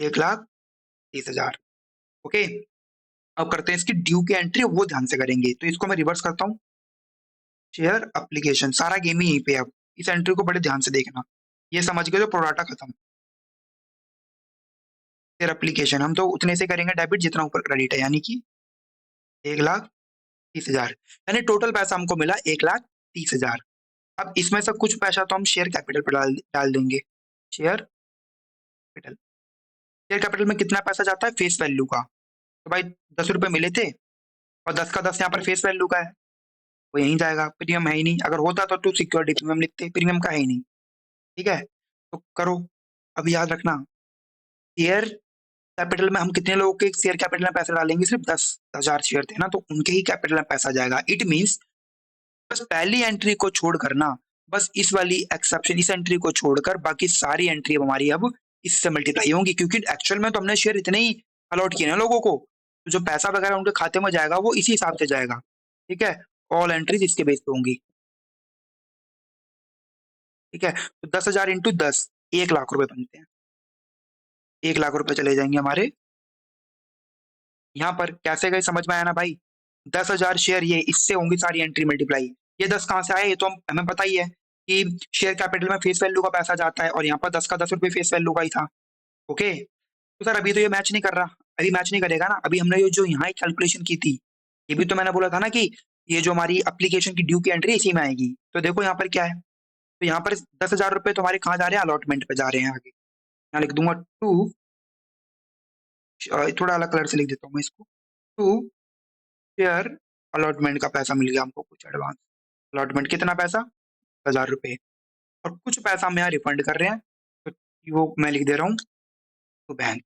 1,30,000। ओके, अब करते हैं इसकी ड्यू की एंट्री, वो ध्यान से करेंगे, तो इसको मैं रिवर्स करता हूँ, शेयर एप्लीकेशन, सारा गेम ही यहीं पे है। अब इस एंट्री को बड़े ध्यान से देखना, ये समझ गए तो प्रोराटा खत्म। शेयर एप्लीकेशन हम तो उतने से करेंगे डेबिट जितना ऊपर क्रेडिट है, यानी कि 1,30,000, यानी टोटल पैसा हमको मिला 1,30,000। अब इसमें से कुछ पैसा तो हम शेयर कैपिटल पर डाल डाल देंगे, शेयर कैपिटल। शेयर कैपिटल में कितना पैसा जाता है? फेस वैल्यू का, तो भाई 10 रुपए मिले थे और 10 का 10 यहाँ पर फेस वैल्यू का है, वो यहीं जाएगा, प्रीमियम है ही नहीं, अगर होता तो टू सिक्योरिटी प्रीमियम लिखते, प्रीमियम का है ही नहीं। ठीक है, तो करो। अब याद रखना, शेयर कैपिटल में हम कितने लोगों के शेयर कैपिटल में पैसा डालेंगे, सिर्फ 10,000 शेयर थे ना, तो उनके ही कैपिटल में पैसा जाएगा। इट मीन्स बस पहली एंट्री को छोड़कर ना, बस इस वाली एक्सेप्शन, इस एंट्री को छोड़कर बाकी सारी एंट्री अब हमारी अब इससे मल्टीप्लाई होंगी, क्योंकि एक्चुअल में तो हमने शेयर इतने ही अलॉट किए ना लोगों को, तो जो पैसा वगैरह उनके खाते में जाएगा वो इसी हिसाब से जाएगा। ठीक है, ऑल एंट्रीज इसके बेस पे होंगी। ठीक है, तो 10,000 इंटू 10, 1 लाख रुपए बनते हैं। 1 लाख रुपए चले जाएंगे हमारे यहाँ पर। कैसे गए समझ में आया ना भाई? 10,000 शेयर, ये इससे होंगी सारी एंट्री मल्टीप्लाई। ये 10 कहाँ से आए, ये तो हमें पता ही है कि शेयर कैपिटल में फेस वैल्यू का पैसा जाता है, और यहाँ पर 10 का 10 रुपये फेस वैल्यू का ही था। ओके, तो सर अभी तो ये मैच नहीं कर रहा, अभी मैच नहीं करेगा ना। अभी हमने ये जो यहाँ कैलकुलेशन की थी, ये भी तो मैंने बोला था ना कि ये जो हमारी एप्लीकेशन की ड्यू की एंट्री इसी में आएगी। तो देखो यहाँ पर क्या है, तो यहाँ पर 10,000 रुपये तुम्हारे कहाँ जा रहे हैं, अलॉटमेंट पे जा रहे हैं आगे। यहाँ लिख दूंगा टू, थोड़ा अलग कलर से लिख देता हूँ मैं इसको, टू शेयर अलॉटमेंट का पैसा मिल गया हमको कुछ एडवांस। अलॉटमेंट कितना पैसा, 1,000 रुपये, और कुछ पैसा हम यहाँ रिफंड कर रहे हैं, तो वो मैं लिख दे रहा हूँ टू बैंक,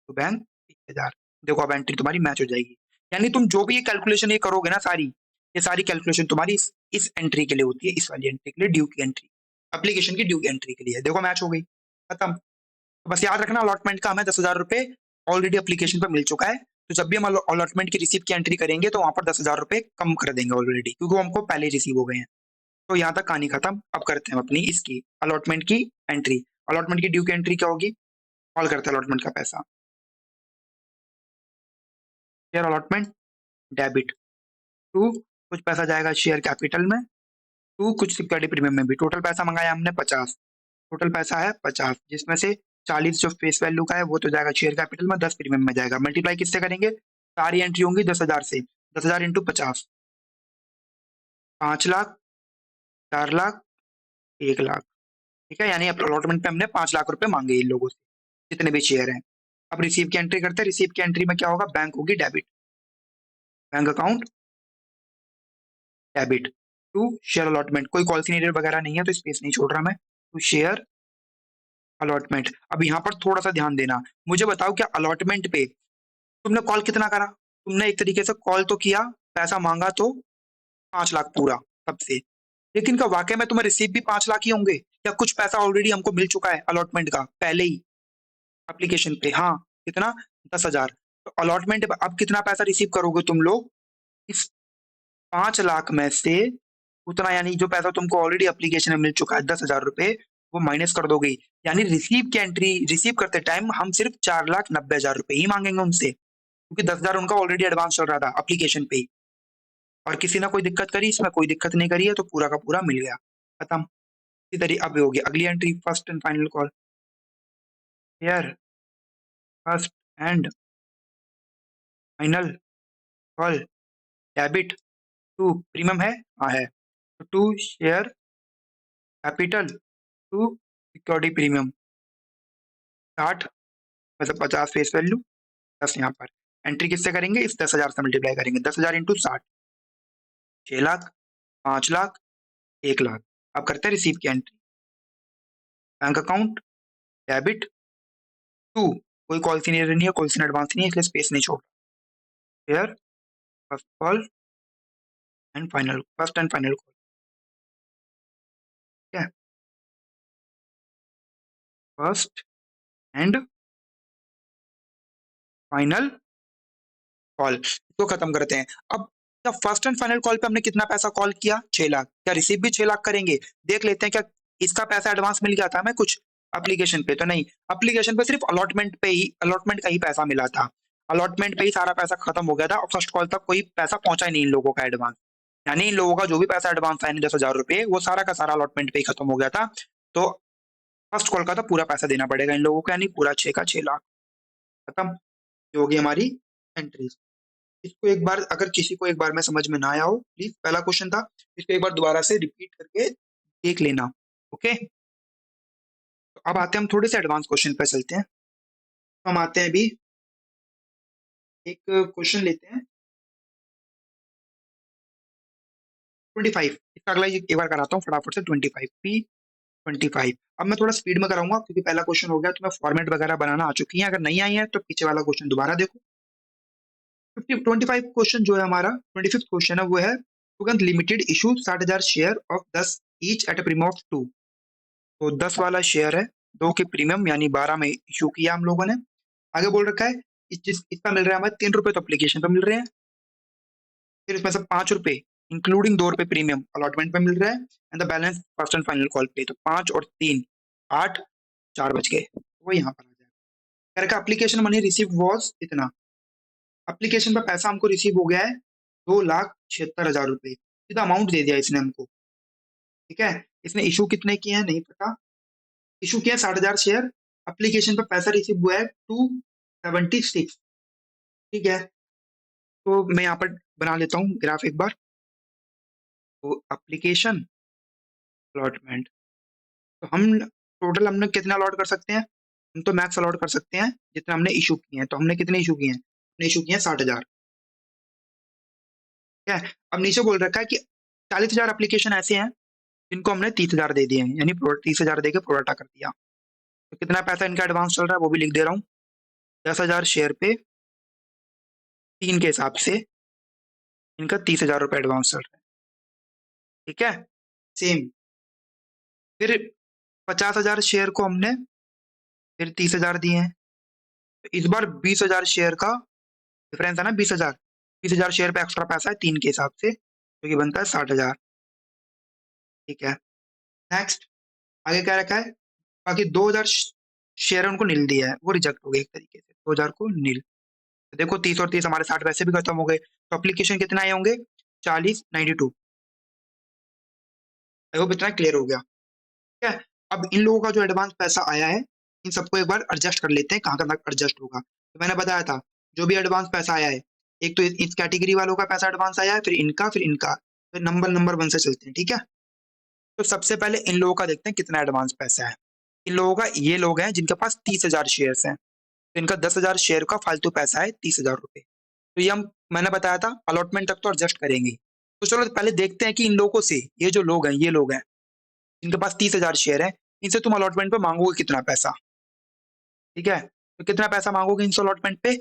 टू बैंक 1,000। देखो अब एंट्री तुम्हारी मैच हो जाएगी। यानी तुम जो भी ये कैलकुलेशन ये करोगे ना सारी, ये सारी कैलकुलेशन तुम्हारी इस एंट्री के लिए होती है, इस वाली एंट्री के लिए, ड्यू की एंट्री, एप्लीकेशन की ड्यू की एंट्री के लिए। देखो मैच हो गई, खत्म। तो बस याद रखना, अलॉटमेंट का हमें 10,000 रुपये ऑलरेडी एप्लीकेशन पर मिल चुका है, तो जब भी हम अलॉटमेंट की रिसीव की एंट्री करेंगे तो वहां पर 10,000 रुपये कम कर देंगे ऑलरेडी, क्योंकि वो हमको पहले रिसीव हो गए हैं। तो यहाँ तक कहानी खत्म। अब करते हैं अपनी इसकी अलॉटमेंट की एंट्री। अलॉटमेंट की ड्यू की एंट्री क्या होगी, कॉल करते हैं अलॉटमेंट का पैसा, शेयर अलॉटमेंट डेबिट टू, कुछ पैसा जाएगा शेयर कैपिटल में, टू कुछ सिक्योरिटी प्रीमियम में भी। टोटल पैसा मंगाया हमने 50, टोटल पैसा है 50, जिसमें से 40 जो फेस वैल्यू का है वो तो जाएगा शेयर कैपिटल में, 10 प्रीमियम में जाएगा। मल्टीप्लाई किससे करेंगे, सारी एंट्री होंगी 10,000 से, 10,000 इंटू 50, 5 लाख, 4 लाख, 1 लाख। ठीक है, यानी अलॉटमेंट पे हमने 5 लाख रुपए मांगे इन लोगों से, जितने भी शेयर हैं। अब रिसीव की एंट्री करते हैं, रिसीव की एंट्री में क्या होगा, बैंक होगी debit, bank account debit to share allotment. कोई कॉल सीनियर वगैरह नहीं है तो स्पेस नहीं छोड़ रहा मैं, टू शेयर अलॉटमेंट। अब यहाँ पर थोड़ा सा ध्यान देना, मुझे बताओ क्या अलॉटमेंट पे तुमने कॉल कितना करा, तुमने एक तरीके से कॉल तो किया, पैसा मांगा तो 5 लाख पूरा सबसे, लेकिन क्या वाकई में तुम्हें रिसीव भी 5 लाख ही होंगे, या कुछ पैसा ऑलरेडी हमको मिल चुका है अलॉटमेंट का पहले ही एप्लीकेशन पे? हाँ, कितना, 10,000। तो अलॉटमेंट अब कितना पैसा रिसीव करोगे तुम लोग, इस 5 लाख में से उतना, यानी जो पैसा तुमको ऑलरेडी एप्लीकेशन में मिल चुका है 10,000 रुपए, वो माइनस कर दोगे। यानी रिसीव की एंट्री, रिसीव करते टाइम हम सिर्फ 4,90,000 रुपए ही मांगेंगे उनसे, क्योंकि 10,000 उनका ऑलरेडी एडवांस चल रहा था एप्लीकेशन पे ही। और किसी ने कोई दिक्कत करी, इसमें कोई दिक्कत नहीं करी है, तो पूरा का पूरा मिल गया, खत्म। इसी तरीके अब होगी अगली entry, first and final call, here first and final call debit to, premium है, हाँ है, तो to share capital to security premium, 60, मतलब 50 फेस वैल्यू, 10 यहाँ पर। एंट्री किससे करेंगे, इस 10,000 से मल्टीप्लाई करेंगे, 10,000 इंटू 60, 6 लाख, 5 लाख, 1 लाख। अब करते हैं रिसीव की entry, bank account debit to, कोई कॉल सीनियर नहीं है, कॉल सीनियर एडवांस नहीं है, इसलिए स्पेस नहीं छोड़, share first call and final, first and final call. ठीक है, फर्स्ट एंड फाइनल कॉल, तो खत्म करते हैं। अब क्या फर्स्ट एंड फाइनल कॉल पे हमने कितना पैसा कॉल किया, 6 लाख, क्या रिसीव भी 6 लाख करेंगे? देख लेते हैं क्या इसका पैसा एडवांस मिल गया था हमें कुछ एप्लीकेशन पे, तो नहीं, एप्लीकेशन पे सिर्फ अलॉटमेंट पे ही, अलॉटमेंट का ही पैसा मिला था, अलॉटमेंट पे ही सारा पैसा खत्म हो गया था, और फर्स्ट कॉल तक कोई पैसा पहुंचा ही नहीं इन लोगों का एडवांस। यानी इन लोगों का जो भी पैसा एडवांस था, 10,000 रुपये, वो सारा का सारा अलॉटमेंट पे ही खत्म हो गया था। तो फर्स्ट कॉल का तो पूरा पैसा देना पड़ेगा इन लोगों को, यानी पूरा 6 का 6 लाख, खत्म। ये होगी हमारी एंट्री। इसको एक बार, अगर किसी को एक बार में समझ में ना आया हो, प्लीज, पहला क्वेश्चन था, इसको एक बार दोबारा से रिपीट करके देख लेना। ओके, तो अब आते हैं हम थोड़े से एडवांस क्वेश्चन पे चलते हैं। हम आते हैं अभी, एक क्वेश्चन लेते हैं, 25, इसका अगला एक बार कराता हूँ फटाफट से। 25 P25। अब मैं थोड़ा स्पीड में कराऊंगा क्योंकि पहला क्वेश्चन हो गया, तो मैं फॉर्मेट वगैरह बनाना आ चुकी है, अगर नहीं आई है तो पीछे वाला क्वेश्चन दोबारा देखो। 25 क्वेश्चन जो है हमारा, 25th क्वेश्चन है वो है, तुरंत limited issue 60,000 share of 10 each at premium of 2। तो 10 वाला शेयर है, 2 के प्रीमियम यानी 12 में इशू किया हम लोगों ने। आगे बोल रखा है इसका मिल रहा है हमें 3 रुपए तो एप्लीकेशन पे मिल रहे हैं, फिर इसमें से 5 रुपए इंक्लूडिंग 2 रुपए प्रीमियम अलॉटमेंट पे मिल रहा है, and the balance first and final call पे। तो 5 और 3 8, 4 बच गए, वो यहाँ पर आ जाएगा। कर का एप्लीकेशन मनी रिसीव वॉज इतना, एप्लीकेशन पर पैसा हमको रिसीव हो गया है 2,76,000 रुपए, सीधा अमाउंट दे दिया इसने हमको। ठीक है, इसने इशू कितने किए हैं नहीं पता, इशू किया 60,000 शेयर, एप्लीकेशन पर पैसा रिसीव हुआ है 276। ठीक है, तो मैं यहाँ पर बना लेता हूँ ग्राफ एक बार। तो एप्लीकेशन अलॉटमेंट, तो हम टोटल हमने कितना अलॉट कर सकते हैं, हम तो मैक्स अलॉट कर सकते हैं जितने हमने इशू किए हैं। तो हमने कितने इशू किए हैं, हमने इशू किए हैं 60,000। ठीक है, अब नीचे बोल रखा है कि 40,000 एप्लीकेशन ऐसे हैं जिनको हमने 30,000 दे दिए हैं, यानी 30,000 दे के प्रोडाटा कर दिया। तो कितना पैसा इनका एडवांस चल रहा है वो भी लिख दे रहा हूँ। 10,000 शेयर पे 3 के हिसाब से इनका 30,000 रुपये एडवांस चल रहा है। ठीक है, सेम फिर 50,000 शेयर को हमने फिर 30,000 दिए हैं। तो इस बार 20,000 शेयर का डिफरेंस है ना, 20,000, 20,000 शेयर पे एक्स्ट्रा पैसा है 3 के हिसाब से, जो कि बनता है 60,000। ठीक है, नेक्स्ट आगे क्या रखा है, बाकी 2,000 शेयर उनको नील दिया है, वो रिजेक्ट हो गए एक तरीके से, 2,000 को नील। तो देखो 30 और 30 हमारे 60 वैसे भी खत्म हो गए, तो अप्लीकेशन कितने आए होंगे, 4092। आई होप इतना क्लियर हो गया। ठीक है, अब इन लोगों का जो एडवांस पैसा आया है, इन सबको एक बार एडजस्ट कर लेते हैं, कहाँ कहाँ तक एडजस्ट होगा। तो मैंने बताया था जो भी एडवांस पैसा आया है, एक तो इस कैटेगरी वालों का पैसा एडवांस आया है, फिर इनका, फिर नंबर नंबर वन से चलते हैं। ठीक है, तो सबसे पहले इन लोगों का देखते हैं कितना एडवांस पैसा है। इन लोगों का, ये लोग हैं जिनके पास 30,000 शेयर हैं, तो इनका 10,000 शेयर का फालतू पैसा है 30,000 रुपये। तो ये हम, मैंने बताया था अलॉटमेंट तक तो एडजस्ट करेंगे। तो चलो पहले देखते हैं कि इन लोगों से, ये जो लोग हैं, ये लोग हैं जिनके पास 30,000 शेयर है, इनसे तुम अलॉटमेंट पे मांगोगे कितना पैसा। ठीक है, तो कितना पैसा मांगोगे इनसे अलॉटमेंट पे,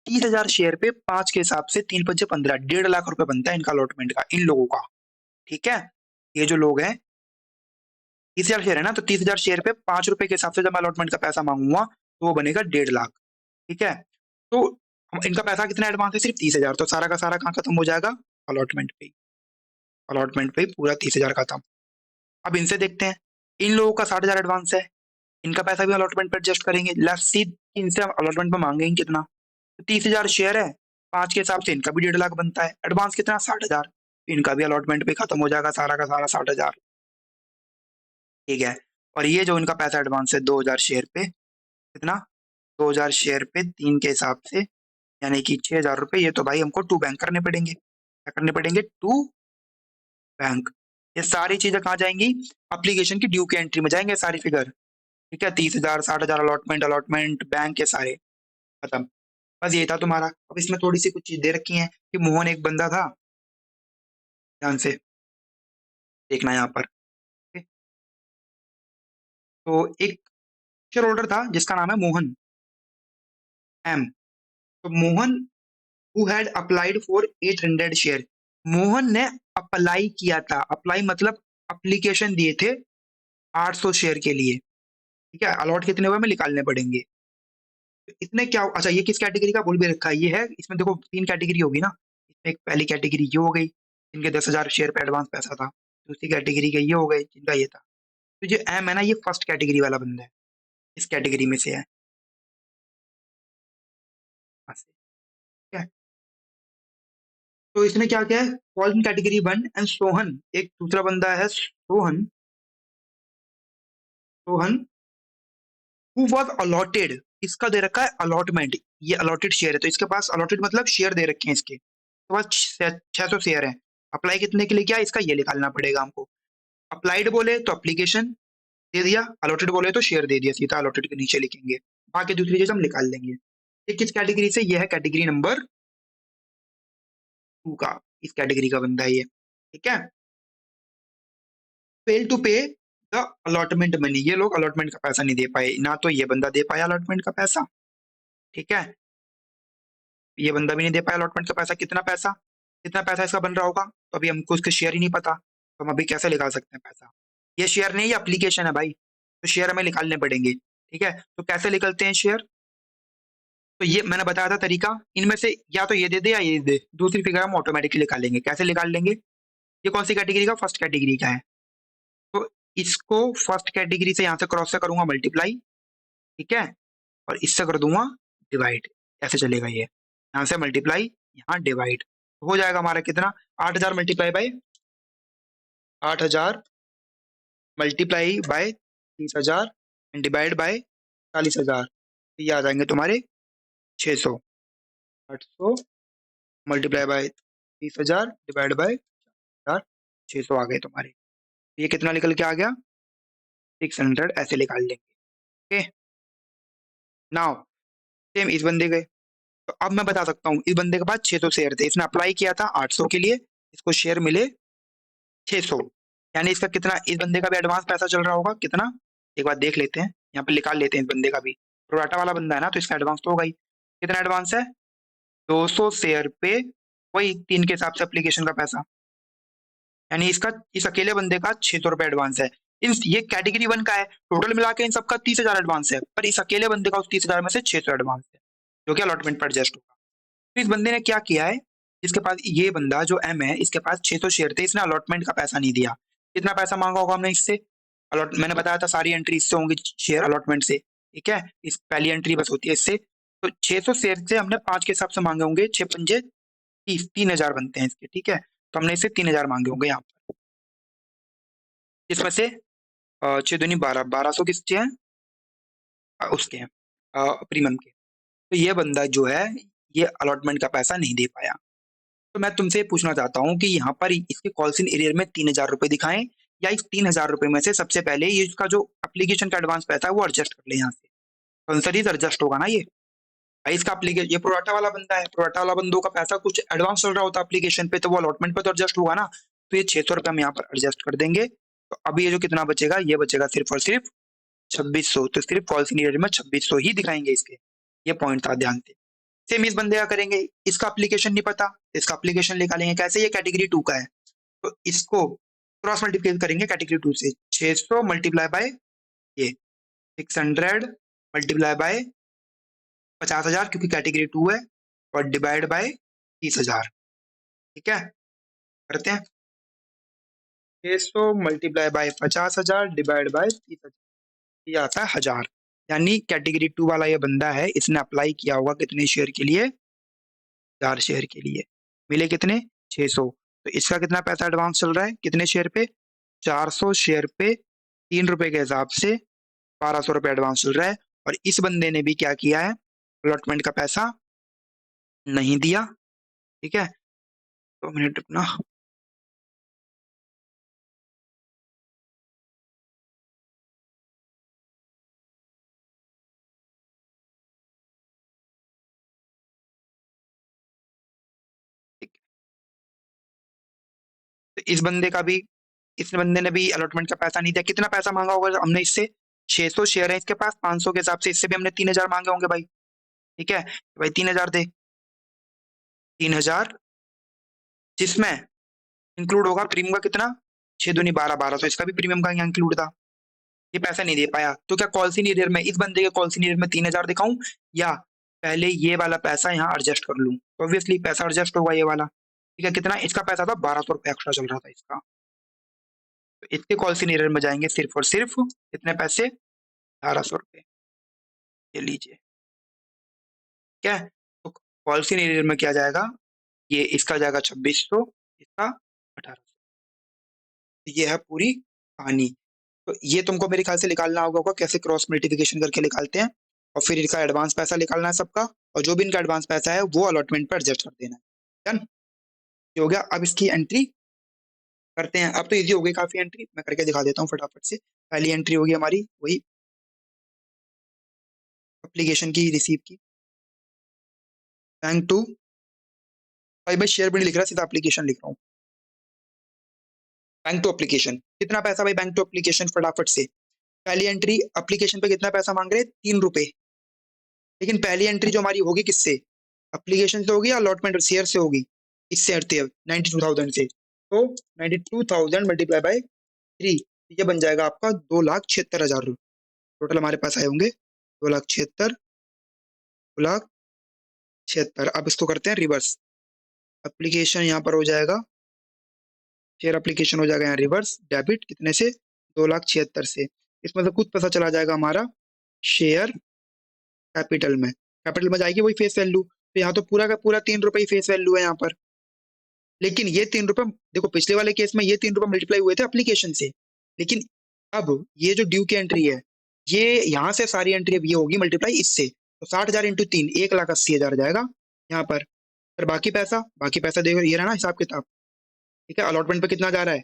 30,000 शेयर पे 5 के हिसाब से 3 × 5 = 15, 1.5 लाख रुपए बनता है इनका अलॉटमेंट का, इन लोगों का। ठीक है, ये जो लोग हैं 30,000 शेयर है ना, तो 30,000 शेयर पे 5 रुपए के हिसाब से जब मैं अलॉटमेंट का पैसा मांगूंगा तो वो बनेगा 1.5 लाख। ठीक है, तो इनका पैसा कितना एडवांस है, सिर्फ 30,000, तो सारा का सारा कहाँ खत्म हो जाएगा, अलॉटमेंट पे। अलॉटमेंट पे पूरा 30,000 खत्म। अब इनसे देखते हैं, इन लोगों का 60,000 एडवांस है, इनका पैसा भी अलॉटमेंट पे एडजस्ट करेंगे। लेट्स सी इनसे अलॉटमेंट पे मांगेंगे कितना, तो 30,000 शेयर है, 5 के हिसाब से इनका भी 1.5 लाख बनता है, एडवांस कितना 60,000, इनका भी अलॉटमेंट पे खत्म हो जाएगा सारा का सारा 60,000। ठीक है, और ये जो इनका पैसा एडवांस है 2,000 शेयर पे, कितना, 2,000 शेयर पे 3 के हिसाब से, यानी कि 6,000 रुपये, ये तो भाई हमको टू बैंक करने पड़ेंगे। क्या करने पड़ेंगे, टू बैंक। ये सारी चीजें कहाँ जाएंगी, एप्लीकेशन की ड्यू की एंट्री में जाएंगे सारी फिगर। ठीक है, 30,000, 60,000 अलॉटमेंट, अलॉटमेंट बैंक के सारे खत्म। बस ये था तुम्हारा। अब इसमें थोड़ी सी कुछ चीज दे रखी है कि मोहन एक बंदा था, ध्यान से देखना यहाँ पर। ठीक है? तो एक शेयर होल्डर था जिसका नाम है मोहन एम। तो Mohan who had applied for 800 share, Mohan ने अप्लाई किया था, अप्लाई मतलब अप्लीकेशन दिए थे 800 शेयर के लिए। ठीक है, अलॉट कितने हुए हमें निकालने पड़ेंगे। तो इसमें क्या, अच्छा ये किस कैटेगरी का बोल भी रखा है, ये है, इसमें देखो 3 कैटेगरी होगी ना। इसमें एक पहली कैटेगरी ये हो गई जिनके 10,000 शेयर पे एडवांस पैसा था, दूसरी कैटेगरी के ये हो गए जिनका ये था। तो जो एम है ना, ये फर्स्ट कैटेगरी वाला बंदा है, इस कैटेगरी में से है। बस, ठीक है, तो इसमें क्या क्या है, fall in category 1 and Sohan, एक दूसरा बंदा है Sohan, Sohan who was allotted, इसका दे रखा है अलॉटमेंट, ये अलॉटेड शेयर है, तो इसके पास अलॉटेड मतलब शेयर दे रखे हैं इसके, तो बस 600 शेयर है। अप्लाई कितने के लिए किया, इसका ये निकालना पड़ेगा हमको। अप्लाइड बोले तो एप्लीकेशन दे दिया, अलॉटेड बोले तो शेयर दे दिया, सीधा अलॉटेड के नीचे लिखेंगे, बाकी दूसरी चीज हम निकाल लेंगे। ये किस कैटेगरी से, ये है कैटेगरी नंबर 2 का, इस कैटेगरी का बंदा है ये। ठीक है, फेल टू पे द अलॉटमेंट मनी, ये लोग अलॉटमेंट का पैसा नहीं दे पाए, ना तो ये बंदा दे पाया अलॉटमेंट का पैसा, ठीक है, ये बंदा भी नहीं दे पाया अलॉटमेंट का पैसा। कितना पैसा इसका बन रहा होगा, तो अभी हमको इसके शेयर ही नहीं पता, तो हम अभी कैसे निकाल सकते हैं पैसा। ये शेयर नहीं, ये एप्लीकेशन है भाई, तो शेयर हमें निकालने पड़ेंगे, ठीक है। तो कैसे निकलते हैं शेयर, तो ये मैंने बताया था तरीका, इनमें से या तो ये दे दे या ये दे, दूसरी फिगर हम ऑटोमेटिकली निकाल लेंगे। कैसे निकाल लेंगे, ये कौन सी कैटेगरी का, फर्स्ट कैटेगरी का है, तो इसको फर्स्ट कैटेगरी से यहाँ से क्रॉस से करूंगा मल्टीप्लाई, ठीक है, और इससे कर दूंगा डिवाइड। ऐसे चलेगा ये, यहाँ से मल्टीप्लाई, यहाँ डिवाइड, तो हो जाएगा हमारा कितना, 8,000 multiply by 8,000 multiply by 30,000 and divide by 40,000, तो ये आ जाएंगे तुम्हारे 600। 800 मल्टीप्लाई बाय 30,000 डिवाइड बाय 600 आ गए तुम्हारे, ये कितना निकल के आ गया, 600, ऐसे निकाल लेंगे। ओके, नाउ सेम इस बंदे के, तो अब मैं बता सकता हूँ, इस बंदे के पास 600 शेयर थे, इसने अप्लाई किया था 800 के लिए, इसको शेयर मिले 600, यानी इसका कितना, इस बंदे का भी एडवांस पैसा चल रहा होगा कितना, एक बार देख लेते हैं, यहाँ पे निकाल लेते हैं इस बंदे का भी, प्रोराटा वाला बंदा है ना, तो इसका एडवांस तो होगा ही। कितना एडवांस है, 200 शेयर पे वही 3 के हिसाब से एप्लीकेशन का पैसा, यानी इसका इस अकेले बंदे का 600 रुपये एडवांस है। इन ये कैटेगरी 1 का है, टोटल मिला के इन सबका 30,000 एडवांस है, पर इस अकेले बंदे का उस 30,000 में से 600 एडवांस है, जो कि अलॉटमेंट पर एडजस्ट होगा। तो इस बंदे ने क्या किया है, इसके पास ये बंदा जो एम है, इसके पास 600 शेयर थे, इसने अलॉटमेंट का पैसा नहीं दिया। कितना पैसा मांगा होगा हमने इससे, अलॉट मैंने बताया था सारी एंट्री इससे होंगी शेयर अलॉटमेंट से, ठीक है, इस पहली एंट्री बस होती है इससे। तो 600 शेयर से हमने 5 के हिसाब से मांगे होंगे, 6 पंजे 30, 3,000 बनते हैं इसके, ठीक है, तो हमने इससे 3,000 मांगे होंगे यहाँ पर, इसमें से 6 दूनी 12, 1,200 किसके हैं, उसके हैं, प्रीमियम के। तो ये बंदा जो है, ये अलॉटमेंट का पैसा नहीं दे पाया। तो मैं तुमसे ये पूछना चाहता हूँ कि यहाँ पर इसके कॉल्स इन एरियर में 3,000 रुपए दिखाएं, या इस 3,000 रुपए में से सबसे पहले ये इसका जो एप्लीकेशन का एडवांस पैसा है वो एडजस्ट कर ले यहाँ से, आंसर ही एडजस्ट होगा ना ये। भाई इसका एप्लीकेशन, ये प्रोडाटा वाला बंदा है, प्रोडाटा वाला बंदों का पैसा कुछ एडवांस चल रहा होता है एप्लीकेशन पे, तो वो अलॉटमेंट पे तो एडजस्ट होगा ना, तो ये 600 रुपये हम यहाँ पर एडजस्ट कर देंगे। तो अभी ये जो कितना बचेगा, ये बचेगा सिर्फ और सिर्फ 2,600, तो सिर्फ कॉल्स इन एरियर में 2,600 ही दिखाएंगे इसके, ये पॉइंट था, ध्यान से। सेम इस बंदे का करेंगे, इसका एप्लीकेशन नहीं पता, इसका एप्लीकेशन निकालेंगे कैसे, ये कैटेगरी 2 का है, तो इसको क्रॉस मल्टीप्लाई करेंगे कैटेगरी 2 से, 600 मल्टीप्लाई बाय ये 600 मल्टीप्लाई बाय 50,000 क्योंकि कैटेगरी 2 है, और डिवाइड बाय 30,000, ठीक है, करते हैं। 600 मल्टीप्लाई बाय 50,000 डिवाइड बाय 30,000, ये आता है 1,000, यानी कैटेगरी 2 वाला ये बंदा है, इसने अप्लाई किया होगा कितने शेयर के लिए, 4 शेयर के लिए, मिले कितने, 600, तो इसका कितना पैसा एडवांस चल रहा है, कितने शेयर पे, 400 शेयर पे 3 रुपए के हिसाब से 1,200 रुपये एडवांस चल रहा है, और इस बंदे ने भी क्या किया है, अलॉटमेंट का पैसा नहीं दिया, ठीक है, 2 मिनट रुकना। ठीक है, तो इस बंदे ने भी अलॉटमेंट का पैसा नहीं दिया, कितना पैसा मांगा होगा हमने इससे, 600 शेयर है इसके पास, 500 के हिसाब से इससे भी हमने 3,000 मांगे होंगे भाई, ठीक है, भाई 3,000 दे, 3,000, जिसमें इंक्लूड होगा प्रीमियम का कितना, 6 दूनी 12, 1,200, इसका भी प्रीमियम का यहाँ इंक्लूड था, ये पैसा नहीं दे पाया, तो क्या कॉल सी ईयर में इस बंदे के कॉल सी ईयर में 3,000 दिखाऊं, या पहले ये वाला पैसा यहाँ एडजस्ट कर लूं, तो ऑब्वियसली पैसा एडजस्ट होगा ये वाला, ठीक है, कितना इसका पैसा था, 1,200 रुपये एक्स्ट्रा चल रहा था इसका, तो इसके कॉल सी ईयर में जाएंगे सिर्फ और सिर्फ कितने पैसे, 1,800 रुपये, ये लीजिए, ठीक है, तो कॉल सी ईयर में क्या जाएगा, ये इसका जाएगा 2,600, इसका 1,800, ये है पूरी कहानी। तो ये तुमको मेरे ख्याल से निकालना होगा कैसे क्रॉस मल्टीप्लिकेशन करके निकालते हैं, और फिर इनका एडवांस पैसा निकालना है सबका, और जो भी इनका एडवांस पैसा है वो अलॉटमेंट पर एडजस्ट कर देना है, डन, ये हो गया। अब इसकी एंट्री करते हैं, अब तो इजी हो गई काफी एंट्री, मैं करके दिखा देता हूँ फटाफट से। पहली एंट्री होगी हमारी वही एप्लीकेशन की, रिसीव की, बैंक टू, भाई शेयर भी नहीं लिख रहा, सीधा एप्लीकेशन लिख रहा हूँ, बैंक टू एप्लीकेशन, कितना पैसा भाई बैंक टू एप्लीकेशन, फटाफट से। पहली एंट्री एप्लीकेशन पे कितना पैसा मांग रहे हैं, 3 रुपए। लेकिन पहली एंट्री जो हमारी होगी किससे, एप्लीकेशन से होगी या अलॉटमेंट और शेयर से होगी, इससे हटती है 92,000 से। तो 92,000 मल्टीप्लाई बाय 3, ये बन जाएगा आपका 2,76,000 रुपये। टोटल हमारे पास आए होंगे 2,76,000, 2,76,000। अब इसको करते हैं रिवर्स, एप्लीकेशन यहाँ पर हो जाएगा, शेयर एप्लीकेशन हो जाएगा यहाँ रिवर्स डेबिट, कितने से, 2,76,000 से। इसमें से कुछ पैसा चला जाएगा हमारा शेयर कैपिटल में जाएगी वही फेस वैल्यू। तो यहाँ तो पूरा का पूरा 3 रुपए फेस वैल्यू है यहाँ पर। लेकिन ये 3 रुपए, देखो पिछले वाले केस में ये 3 रुपए मल्टीप्लाई हुए थे एप्लीकेशन से, लेकिन अब ये जो ड्यू की एंट्री है, ये यहाँ से सारी एंट्री अब ये होगी मल्टीप्लाई इससे, तो 60,000 इंटू 3, 1,80,000 जाएगा यहाँ पर। फिर बाकी पैसा देखो ये रहा ना हिसाब किताब, ठीक है। अलॉटमेंट पे कितना जा रहा है,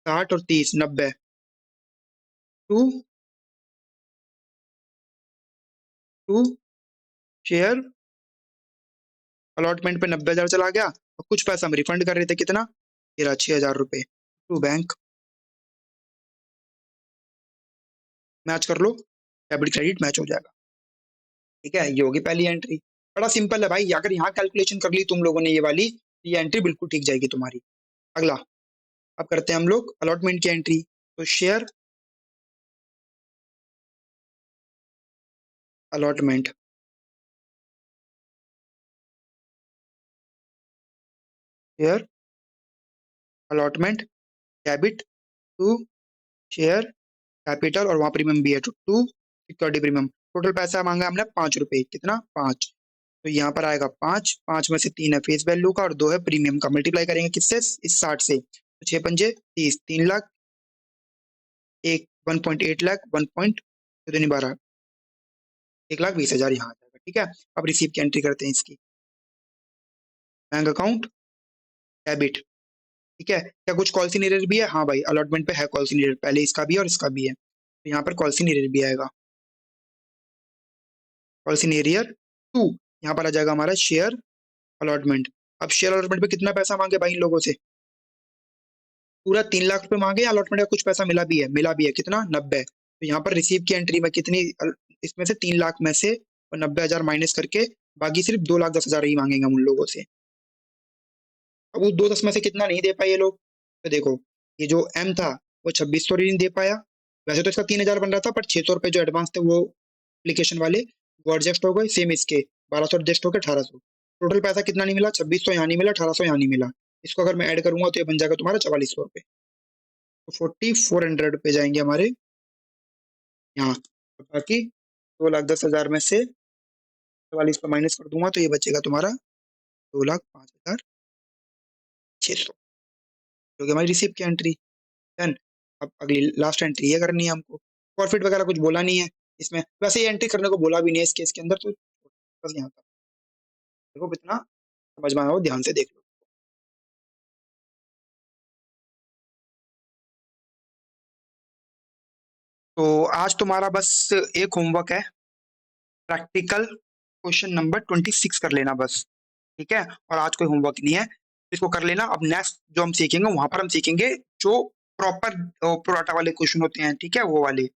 60 और 30, 90, टू टू शेयर अलॉटमेंट पे 90,000 चला गया, और कुछ पैसा हम रिफंड कर रहे थे, कितना, ये रहा 6,000 रुपये, टू बैंक, मैच कर लो, डेबिट क्रेडिट मैच हो जाएगा, ठीक है। ये होगी पहली एंट्री। बड़ा सिंपल है भाई, अगर यहाँ कैलकुलेशन कर ली तुम लोगों ने ये वाली, ये एंट्री बिल्कुल ठीक जाएगी तुम्हारी। अगला, अब करते हैं हम लोग अलॉटमेंट की एंट्री। तो share allotment, share allotment debit to share capital, और वहां प्रीमियम भी है टू सिक्योरिटी प्रीमियम। टोटल पैसा मांगा हमने 5 रुपए, कितना, 5। तो यहाँ पर आएगा 5, 5 में से 3 है फेस वैल्यू का और 2 है प्रीमियम का, मल्टीप्लाई करेंगे किससे, इस 60 से, तो 6 पंजे 30, 3 लाख, 1.8 लाख, 12, 1,20,000 यहाँ आ जाएगा, ठीक है। अब रिसीव की एंट्री करते हैं इसकी, बैंक अकाउंट डेबिट, ठीक है। क्या कुछ कॉल सीनियर भी है, हाँ भाई अलॉटमेंट पे है कॉल सीनियर, पहले इसका भी है और इसका भी है, तो यहाँ पर कॉल सीनियर भी आएगा, कॉल सीनियर टू, यहाँ पर आ जाएगा हमारा शेयर अलॉटमेंट। अब शेयर अलॉटमेंट पे कितना पैसा मांगे भाई इन लोगों से, पूरा 3 लाख रुपए मांगे, अलॉटमेंट का कुछ पैसा मिला भी है, कितना, 90। तो यहाँ पर रिसीव की एंट्री में कितनी, इसमें से 3 लाख में से और 90,000 माइनस करके बाकी सिर्फ 2,10,000 ही मांगेंगे हम उन लोगों से। अब वो 2,10 में से कितना नहीं दे पाए ये लोग, तो देखो ये जो एम था वो 2600 नहीं दे पाया, वैसे तो इसका 3,000 बन रहा था, पर 600 रुपए जो एडवांस थे वो एप्लीकेशन वाले वो एडजस्ट हो गए, सेम इसके 1,200 एडजस्ट हो गए, 1,800। टोटल पैसा कितना नहीं मिला, 2600 यहाँ नहीं मिला, 1,800 यहाँ नहीं मिला। इसको अगर मैं ऐड करूंगा तो ये बन जाएगा तुम्हारा 4,400 रुपये, तो 4,400 रुपये जाएंगे हमारे यहाँ। और बाकी 2,10,000 में से 44 को माइनस कर दूंगा तो ये बचेगा तुम्हारा 2,05,600, जो कि हमारी रिसीव की एंट्री। डन। अब अगली लास्ट एंट्री ये करनी है हमको, प्रॉफिट वगैरह कुछ बोला नहीं है इसमें, वैसे ये एंट्री करने को बोला भी नहीं है इस केस के अंदर, तो बस यहाँ तक देखो, कितना समझ में आया हो ध्यान से देख लो। तो आज तुम्हारा बस एक होमवर्क है, प्रैक्टिकल क्वेश्चन नंबर 26 कर लेना बस, ठीक है। और आज कोई होमवर्क नहीं है, इसको कर लेना। अब नेक्स्ट जो हम सीखेंगे वहां पर हम सीखेंगे जो प्रॉपर प्रोडाटा वाले क्वेश्चन होते हैं, ठीक है, वो वाले।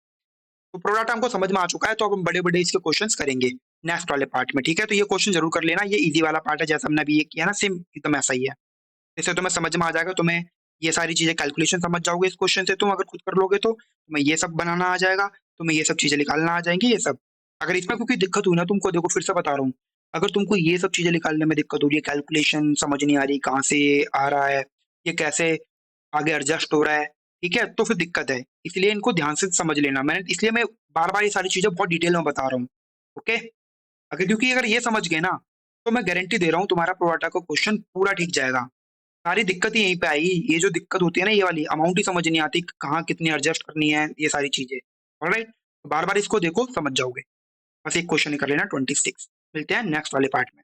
तो प्रोडाटा हमको समझ में आ चुका है, तो अब हम बड़े बड़े इसके क्वेश्चंस करेंगे नेक्स्ट वाले पार्ट में, ठीक है। तो ये क्वेश्चन जरूर कर लेना, ये इजी वाला पार्ट है, जैसा हमने अभी ये किया ना, सेम एकदम ऐसा ही है। इससे तुम्हें समझ में आ जाएगा, तुम्हें ये सारी चीजें कैलकुलेशन समझ जाओगे इस क्वेश्चन से, तुम अगर खुद कर लोगे तो तुम्हें ये सब बनाना आ जाएगा, तुम्हें ये सब चीजें निकालना आ जाएंगी ये सब। अगर इसमें कोई दिक्कत हुई ना तुमको, देखो फिर से बता रहा हूँ, अगर तुमको ये सब चीजें निकालने में दिक्कत हो रही है, कैलकुलेशन समझ नहीं आ रही कहाँ से आ रहा है, ये कैसे आगे एडजस्ट हो रहा है, ठीक है, तो फिर दिक्कत है। इसलिए इनको ध्यान से समझ लेना, मैंने इसलिए मैं बार बार ये सारी चीजें बहुत डिटेल में बता रहा हूँ, ओके। अगर क्योंकि अगर ये समझ गए ना, तो मैं गारंटी दे रहा हूँ तुम्हारा प्रोवाटा का क्वेश्चन पूरा ठीक जाएगा। सारी दिक्कत ही यहीं पे आएगी, ये जो दिक्कत होती है ना, ये वाली अमाउंट ही समझ नहीं आती, कहाँ कितनी एडजस्ट करनी है, ये सारी चीजें। ऑलराइट, बार बार इसको देखो समझ जाओगे। बस एक क्वेश्चन कर लेना 26। मिलते हैं नेक्स्ट वाले पार्ट में।